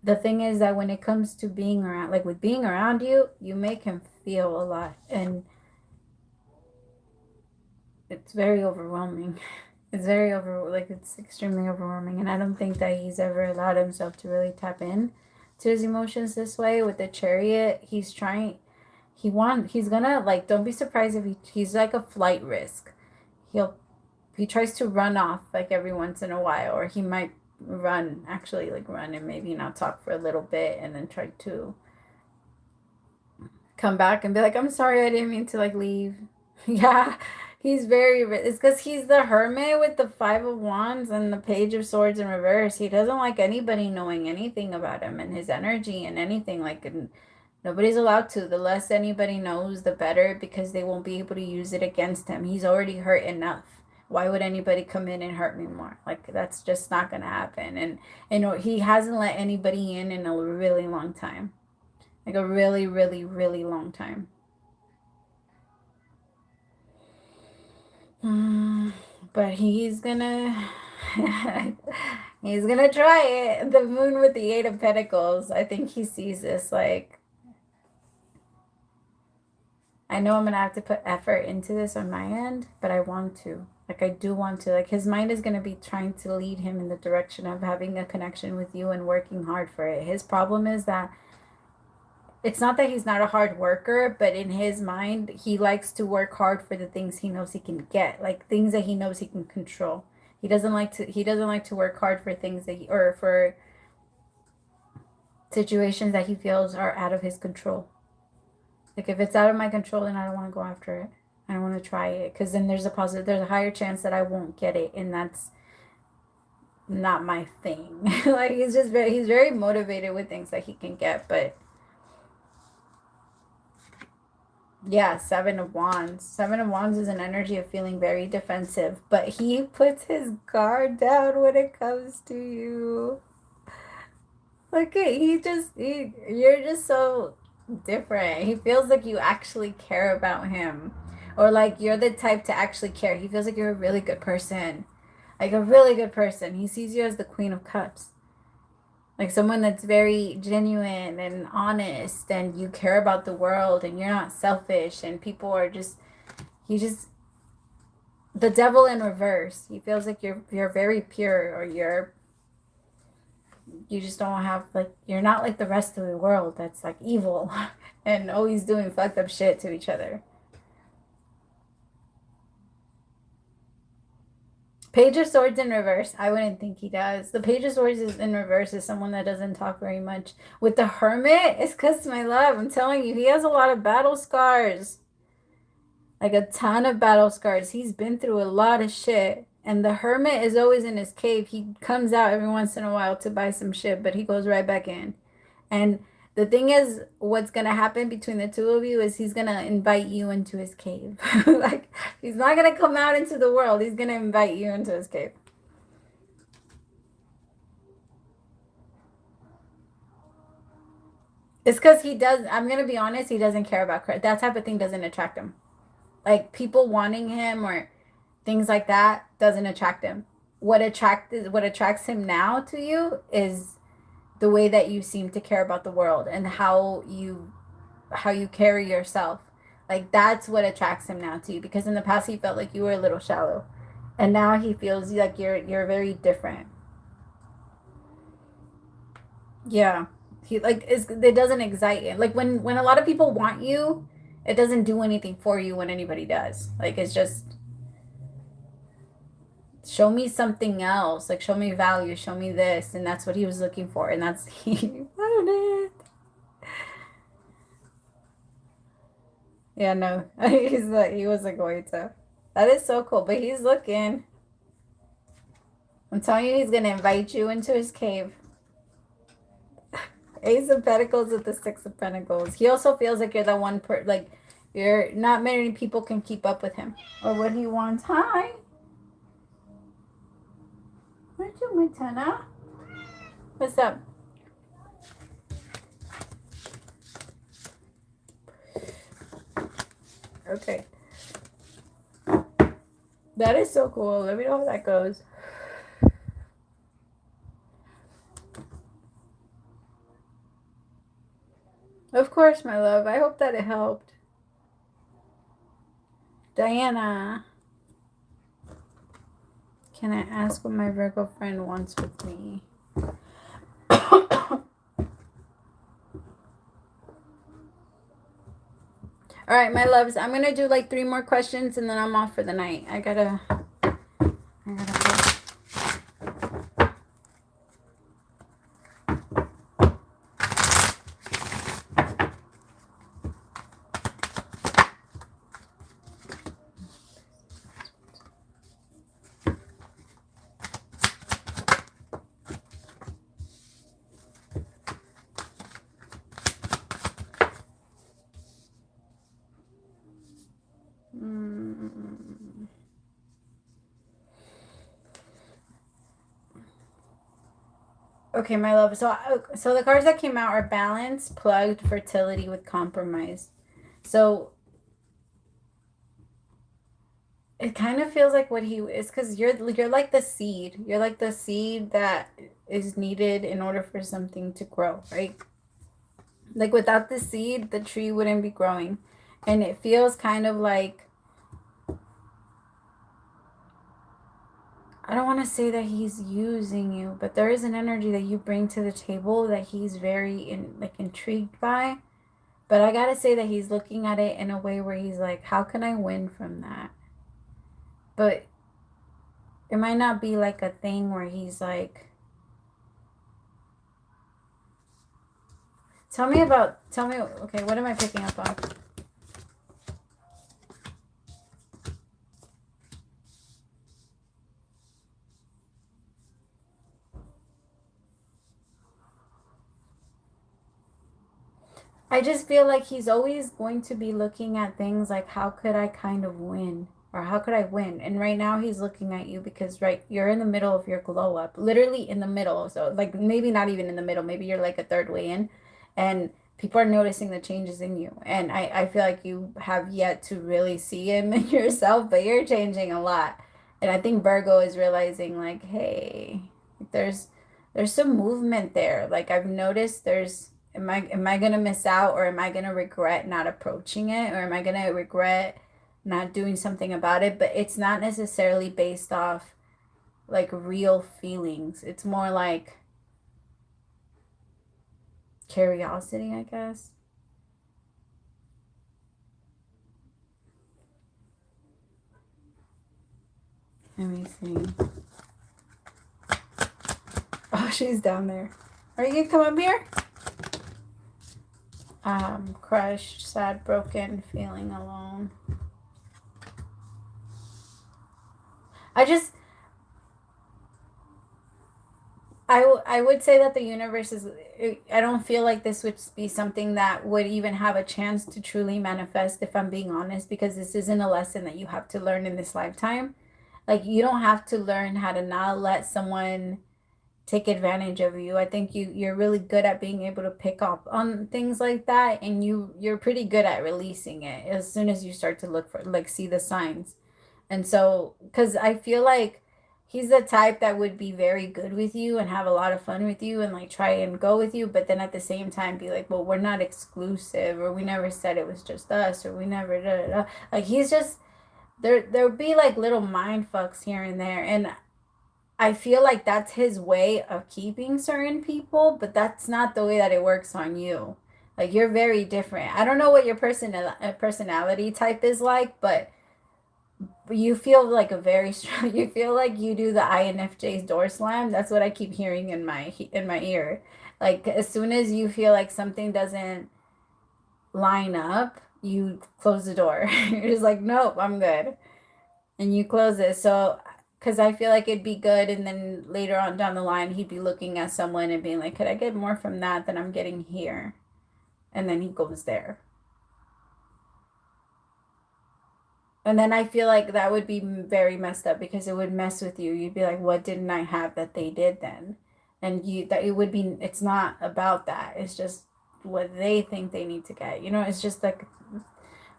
The thing is that when it comes to being around, like with being around you, you make him feel a lot. And it's very overwhelming. It's extremely overwhelming. And I don't think that he's ever allowed himself to really tap in to his emotions this way. With the Chariot, he's gonna, like, don't be surprised if he's like a flight risk. He tries to run off like every once in a while, or he might run and maybe not talk for a little bit and then try to come back and be like, I'm sorry, I didn't mean to like leave. Yeah, it's because he's the Hermit with the Five of Wands and the Page of Swords in reverse. He doesn't like anybody knowing anything about him and his energy and anything. Like, and nobody's allowed to. The less anybody knows, the better, because they won't be able to use it against him. He's already hurt enough. Why would anybody come in and hurt me more? Like, that's just not gonna happen. And he hasn't let anybody in a really long time. Like a really, really, really long time. But he's gonna he's gonna try it. The Moon with the Eight of Pentacles. I think he sees this like, I know I'm gonna have to put effort into this on my end, but I want to. Like, I do want to. Like, his mind is gonna be trying to lead him in the direction of having a connection with you and working hard for it. His problem is that it's not that he's not a hard worker, but in his mind, he likes to work hard for the things he knows he can get, like things that he knows he can control. He doesn't like to work hard for things or for situations that he feels are out of his control. Like, if it's out of my control, then I don't want to go after it. I don't want to try it, because then there's a higher chance that I won't get it, and that's not my thing. Like, he's very motivated with things that he can get, but yeah, Seven of Wands. Seven of Wands is an energy of feeling very defensive, but he puts his guard down when it comes to you. Okay, you're just so different. He feels like you actually care about him, or like you're the type to actually care. He feels like you're a really good person, like a really good person. He sees you as the Queen of Cups. Like someone that's very genuine and honest, and you care about the world, and you're not selfish, and people are just, he just, the devil in reverse. He feels like you're very pure, or you just don't have, like, you're not like the rest of the world that's like evil and always doing fucked up shit to each other. Page of Swords in reverse. I wouldn't think he does. The Page of Swords is in reverse is someone that doesn't talk very much. With the Hermit, it's because, my love, I'm telling you, he has a lot of battle scars. Like a ton of battle scars. He's been through a lot of shit. And the Hermit is always in his cave. He comes out every once in a while to buy some shit, but he goes right back in. And the thing is, what's gonna happen between the two of you is he's gonna invite you into his cave. Like, he's not gonna come out into the world. He's gonna invite you into his cave. It's because he does. I'm gonna be honest. He doesn't care about credit. That type of thing doesn't attract him. Like people wanting him or things like that doesn't attract him. What attracts him now to you is the way that you seem to care about the world, and how you carry yourself. Like, that's what attracts him now to you, because in the past he felt like you were a little shallow, and now he feels like you're very different. Yeah. It doesn't excite you. Like when a lot of people want you, it doesn't do anything for you when anybody does. Like, it's just, show me something else. Like, show me value, show me this, and that's what he was looking for, and that's he found it. Yeah, no. He wasn't going to. That is so cool, but he's looking. I'm telling you, he's going to invite you into his cave. Ace of Pentacles with the Six of Pentacles. He also feels like you're the one like you're not many people can keep up with him or what he wants. Hi. Where'd you, my Tana? What's up? Okay. That is so cool. Let me know how that goes. Of course, my love. I hope that it helped. Diana. Can I ask what my Virgo friend wants with me? All right, my loves. I'm going to do like 3 more questions and then I'm off for the night. I gotta go. Okay, my love. So the cards that came out are balance, plugged, fertility with compromise. So it kind of feels like what he is, because you're like the seed. You're like the seed that is needed in order for something to grow, right? Like without the seed, the tree wouldn't be growing. And it feels kind of like, I don't want to say that he's using you, but there is an energy that you bring to the table that he's very intrigued by. But I gotta say that he's looking at it in a way where he's like, how can I win from that? But it might not be like a thing where he's like, tell me, okay, what am I picking up on? I just feel like he's always going to be looking at things like, how could I kind of win? Or how could I win? And right now he's looking at you because, right, you're in the middle of your glow up. Literally in the middle. So, like, maybe not even in the middle. Maybe you're like a third way in. And people are noticing the changes in you. And I feel like you have yet to really see him in yourself, but you're changing a lot. And I think Virgo is realizing, like, hey, there's some movement there. Like, I've noticed there's, am I gonna miss out, or am I gonna regret not approaching it, or am I gonna regret not doing something about it? But it's not necessarily based off like real feelings. It's more like curiosity, I guess. Let me see. Oh, she's down there. Are you gonna come up here? Crushed, sad, broken, feeling alone. I would say that the universe is, I don't feel like this would be something that would even have a chance to truly manifest, if I'm being honest, because this isn't a lesson that you have to learn in this lifetime. Like, you don't have to learn how to not let someone take advantage of you. I think you're really good at being able to pick up on things like that, and you're pretty good at releasing it as soon as you start to look for, like, see the signs. And so, because I feel like he's the type that would be very good with you and have a lot of fun with you and like try and go with you, but then at the same time be like, well, we're not exclusive, or we never said it was just us, or we never da, da, da. Like, he's just there'll be like little mind fucks here and there, and I feel like that's his way of keeping certain people, but that's not the way that it works on you. Like, you're very different. I don't know what your personality type is like, but you feel like a very strong, you feel like you do the INFJ's door slam. That's what I keep hearing in my ear. Like, as soon as you feel like something doesn't line up, you close the door. You're just like, nope, I'm good. And you close it. So Because I feel like it'd be good, and then later on down the line, he'd be looking at someone and being like, could I get more from that than I'm getting here? And then he goes there. And then I feel like that would be very messed up because it would mess with you. You'd be like, what didn't I have that they did then? And you that it would be it's not about that. It's just what they think they need to get. You know, it's just like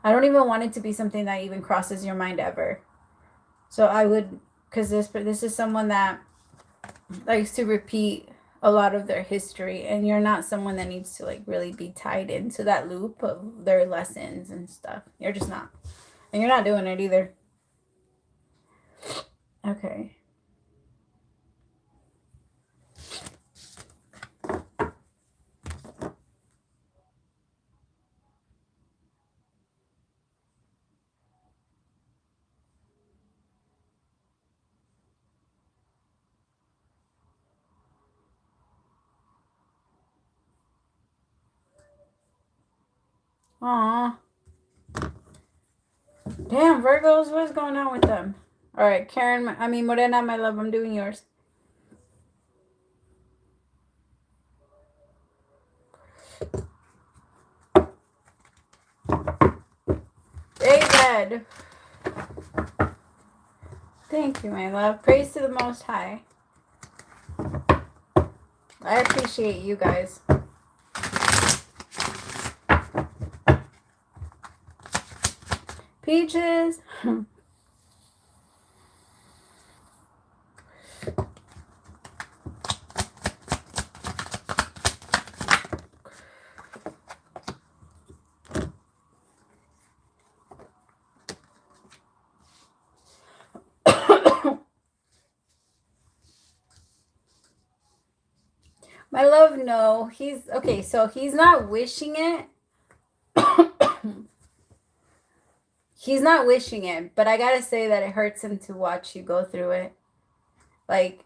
I don't even want it to be something that even crosses your mind ever. So I would, because this is someone that likes to repeat a lot of their history, and you're not someone that needs to like really be tied into that loop of their lessons and stuff. You're just not. And you're not doing it either. Okay. Aw. Damn, Virgos, what's going on with them? All right, Karen, Morena, my love, I'm doing yours. David. Thank you, my love. Praise to the Most High. I appreciate you guys. Peaches. My love, no. He's okay, so he's not wishing it. He's not wishing it, but I gotta say that it hurts him to watch you go through it. Like,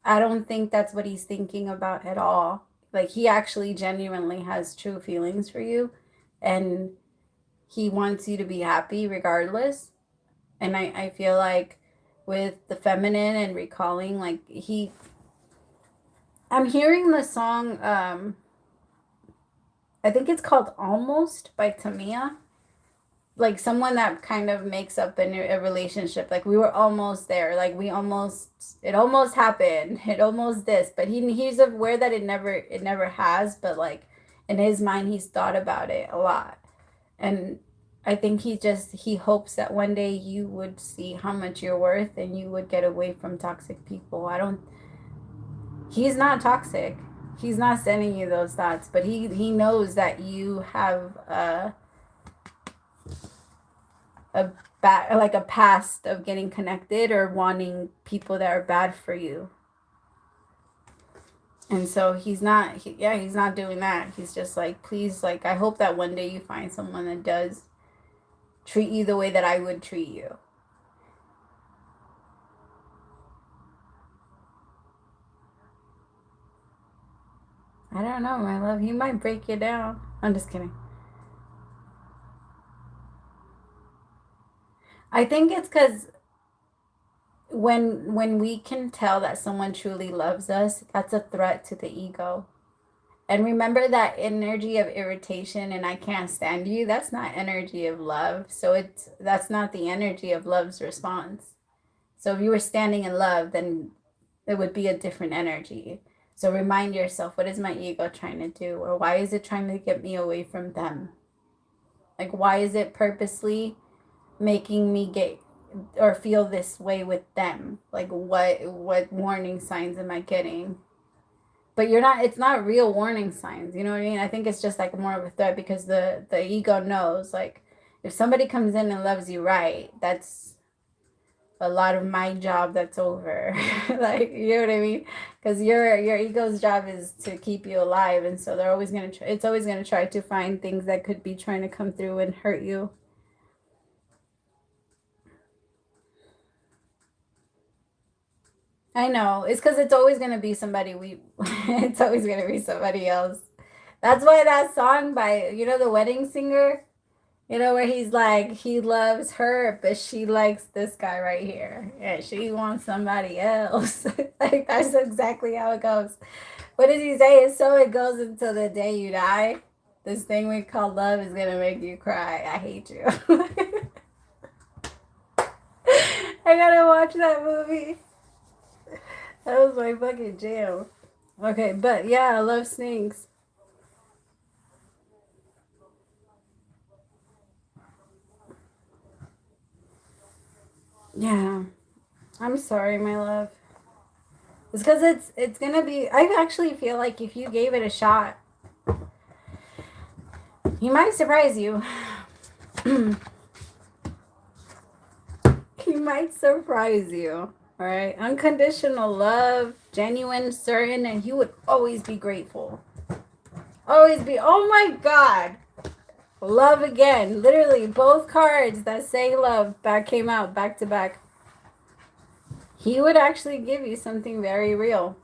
I don't think that's what he's thinking about at all. Like, he actually genuinely has true feelings for you, and he wants you to be happy regardless. And I feel like with the feminine and recalling, like, I'm hearing the song, I think it's called Almost by Tamia. Like someone that kind of makes up a relationship. Like we were almost there. Like it almost happened. It almost this. But he's aware that it never has. But like in his mind, he's thought about it a lot. And I think he hopes that one day you would see how much you're worth and you would get away from toxic people. He's not toxic. He's not sending you those thoughts, but he knows that you have a past of getting connected or wanting people that are bad for you. And so he's not doing that. He's just like, please, like, I hope that one day you find someone that does treat you the way that I would treat you. I don't know, my love. He might break you down. I'm just kidding. I think it's because when we can tell that someone truly loves us, that's a threat to the ego. And remember that energy of irritation and I can't stand you, that's not energy of love. So that's not the energy of love's response. So if you were standing in love, then it would be a different energy. So remind yourself, what is my ego trying to do? Or why is it trying to get me away from them? Like, why is it purposely making me get or feel this way with them? Like, what warning signs am I getting? But it's not real warning signs. You know what I mean? I think it's just like more of a threat because the ego knows, like, if somebody comes in and loves you right, that's a lot of my job that's over. Like, you know what I mean? Because your ego's job is to keep you alive, and so they're always going to it's always going to try to find things that could be trying to come through and hurt you. I know. It's because it's always going to be somebody it's always going to be somebody else. That's why that song by, the wedding singer, You know, where he's like, he loves her, but she likes this guy right here. And she wants somebody else. Like, that's exactly how it goes. What does he say? And so it goes until the day you die. This thing we call love is going to make you cry. I hate you. I gotta watch that movie. That was my fucking jam. Okay, but yeah, I love snakes. Yeah. I'm sorry, my love. It's because it's gonna be. I actually feel like if you gave it a shot, he might surprise you. He might surprise you. All right, unconditional love, genuine, certain, and you would always be grateful. Always be. Oh my God, love again. Literally, both cards that say love back came out back to back. He would actually give you something very real.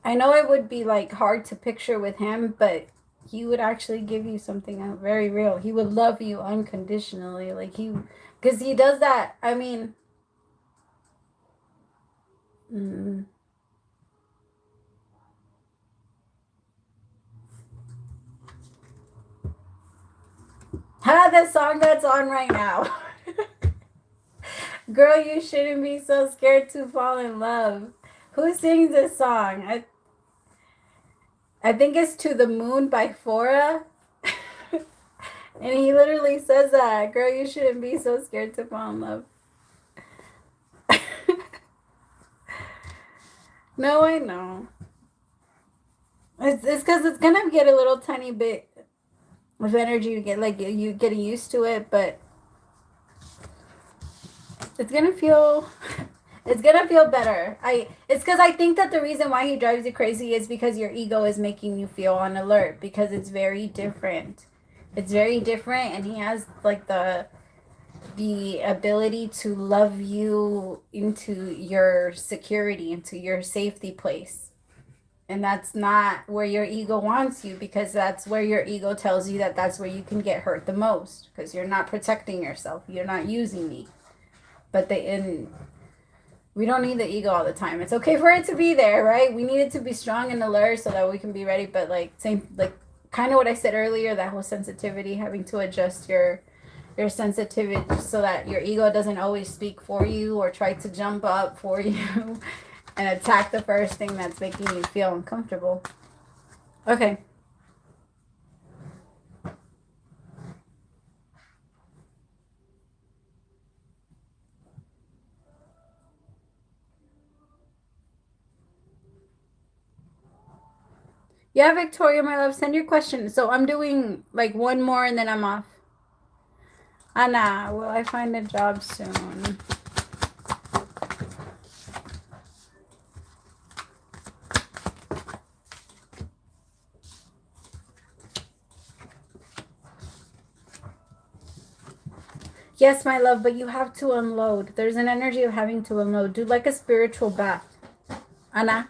I know it would be like hard to picture with him, but he would actually give you something very real. He would love you unconditionally. Like because he does that. I mean, mm, the song that's on right now. Girl, you shouldn't be so scared to fall in love. Who sings this song? I think it's To the Moon by Fora. And he literally says that, girl, you shouldn't be so scared to fall in love. No, I know. It's because it's gonna get a little tiny bit of energy to get like you getting used to it, but it's gonna feel it's gonna feel better. It's because I think that the reason why he drives you crazy is because your ego is making you feel on alert because it's very different. It's very different, and he has like the ability to love you into your security, into your safety place. And that's not where your ego wants you because that's where your ego tells you that that's where you can get hurt the most because you're not protecting yourself. You're not using me. But we don't need the ego all the time. It's okay for it to be there, right? We need it to be strong and alert so that we can be ready. But like same like kind of what I said earlier, that whole sensitivity, having to adjust your sensitivity so that your ego doesn't always speak for you or try to jump up for you and attack the first thing that's making you feel uncomfortable. Okay. Yeah, Victoria, my love, send your question. So I'm doing like one more and then I'm off. Anna, will I find a job soon? Yes, my love, but you have to unload. There's an energy of having to unload. Do like a spiritual bath. Anna,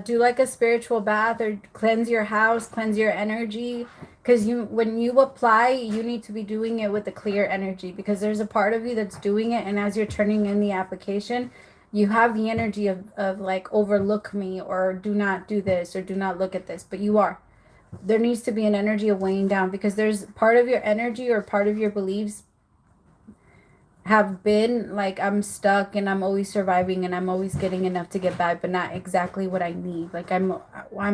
do like a spiritual bath or cleanse your house, cleanse your energy. Because when you apply, you need to be doing it with a clear energy because there's a part of you that's doing it. And as you're turning in the application, you have the energy of like overlook me or do not do this or do not look at this. But you are. There needs to be an energy of weighing down because there's part of your energy or part of your beliefs have been like I'm stuck and I'm always surviving and I'm always getting enough to get by, but not exactly what I need. Like I'm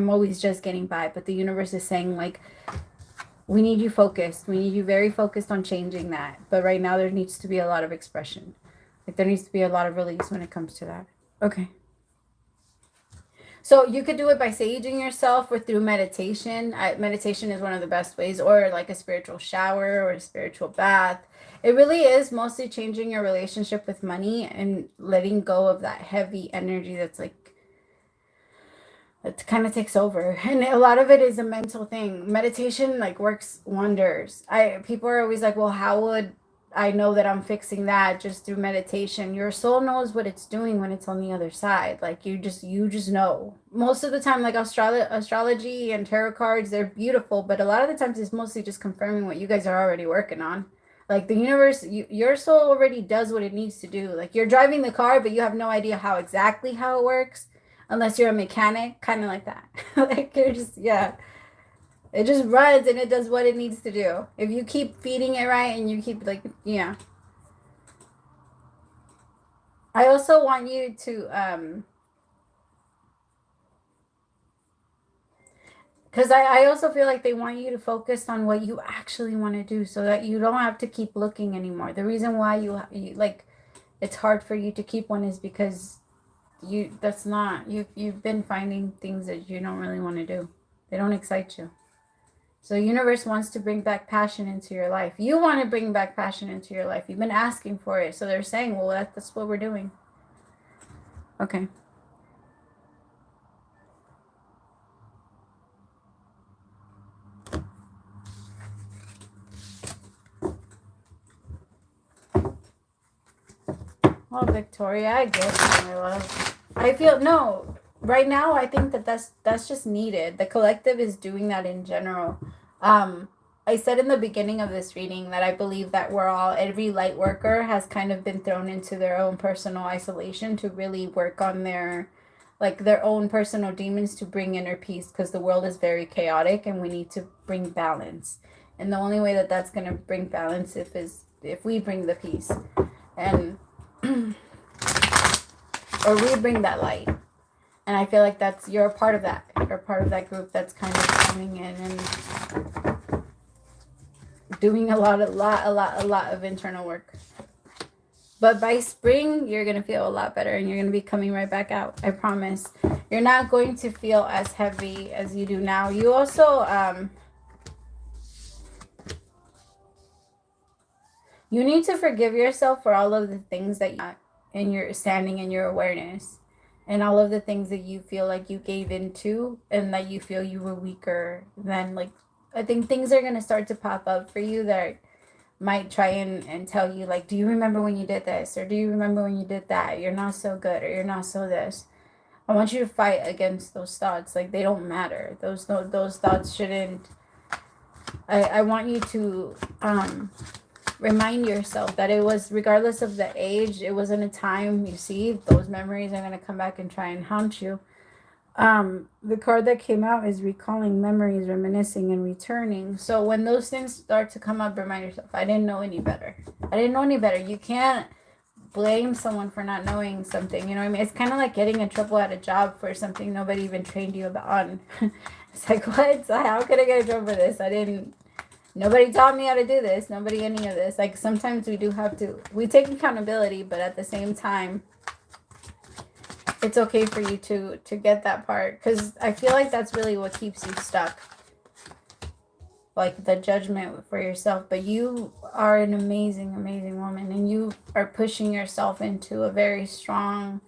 always just getting by, but the universe is saying like we need you focused. We need you very focused on changing that. But right now there needs to be a lot of expression. Like there needs to be a lot of release when it comes to that. Okay. So you could do it by saging yourself or through meditation. Meditation is one of the best ways, or like a spiritual shower or a spiritual bath. It really is mostly changing your relationship with money and letting go of that heavy energy that's like it kind of takes over. And a lot of it is a mental thing. Meditation like works wonders. I People are always like, "Well, how would I know that I'm fixing that just through meditation. Your soul knows what it's doing when it's on the other side. Like you just know. Most of the time, like astrology and tarot cards, they're beautiful, but a lot of the times it's mostly just confirming what you guys are already working on. Like the universe, your soul already does what it needs to do. Like you're driving the car, but you have no idea how it works unless you're a mechanic, kind of like that. Like you're just, yeah. It just runs and it does what it needs to do. If you keep feeding it right and you keep like, yeah. I also want you to, because I also feel like they want you to focus on what you actually want to do so that you don't have to keep looking anymore. The reason why you like, it's hard for you to keep one is because you've been finding things that you don't really want to do. They don't excite you. So the universe wants to bring back passion into your life. You want to bring back passion into your life. You've been asking for it. So they're saying, well, that's what we're doing. Okay. Well, Victoria, I get you, my love. I feel, no, right now, I think that's just needed. The collective is doing that in general. I said in the beginning of this reading that I believe that every light worker has kind of been thrown into their own personal isolation to really work on their own personal demons to bring inner peace, because the world is very chaotic and we need to bring balance. And the only way that that's going to bring balance if we bring the peace and or we bring that light. And I feel like you're a part of that. You're a part of that group that's kind of coming in and doing a lot of internal work. But by spring, you're going to feel a lot better and you're going to be coming right back out. I promise. You're not going to feel as heavy as you do now. You also, you need to forgive yourself for all of the things that you're standing in your awareness and all of the things that you feel like you gave into and that you feel you were weaker than. Like, I think things are going to start to pop up for you that might try and tell you, like, do you remember when you did this? Or do you remember when you did that? You're not so good, or you're not so this. I want you to fight against those thoughts. Like, they don't matter. Those thoughts shouldn't. I want you to remind yourself that it was, regardless of the age, it wasn't a time. You see, those memories are going to come back and try and haunt you. The card that came out is recalling memories, reminiscing, and returning. So when those things start to come up, remind yourself, I didn't know any better. You can't blame someone for not knowing something. You know what I mean? It's kind of like getting in trouble at a job for something nobody even trained you on. It's like, what? How could I get in trouble for this? Nobody taught me how to do this. Nobody any of this. Like, sometimes we take accountability, but at the same time, it's okay for you to get that part, because I feel like that's really what keeps you stuck, like the judgment for yourself. But you are an amazing woman, and you are pushing yourself into a very strong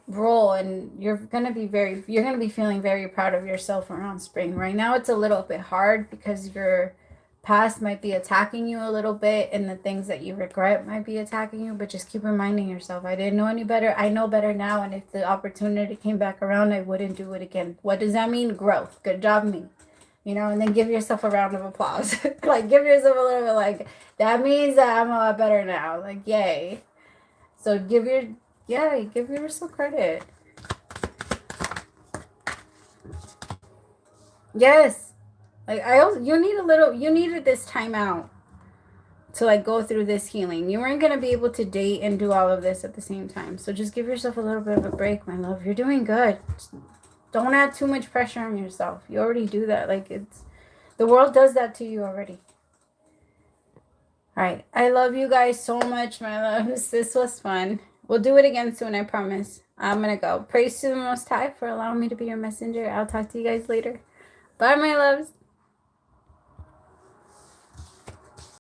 role, and you're gonna be feeling very proud of yourself around spring. Right now it's a little bit hard because your past might be attacking you a little bit, and the things that you regret might be attacking you, but just keep reminding yourself, I didn't know any better. I know better now, and if the opportunity came back around, I wouldn't do it again. What does that mean? Growth. Good job, me. And then give yourself a round of applause. Give yourself a little bit, that means that I'm a lot better now. Yay. So give yourself credit. Yes. You needed this time out to go through this healing. You weren't going to be able to date and do all of this at the same time. So just give yourself a little bit of a break, my love. You're doing good. Don't add too much pressure on yourself. You already do that. The world does that to you already. All right. I love you guys so much, my loves. This was fun. We'll do it again soon, I promise. I'm going to go. Praise to the Most High for allowing me to be your messenger. I'll talk to you guys later. Bye, my loves.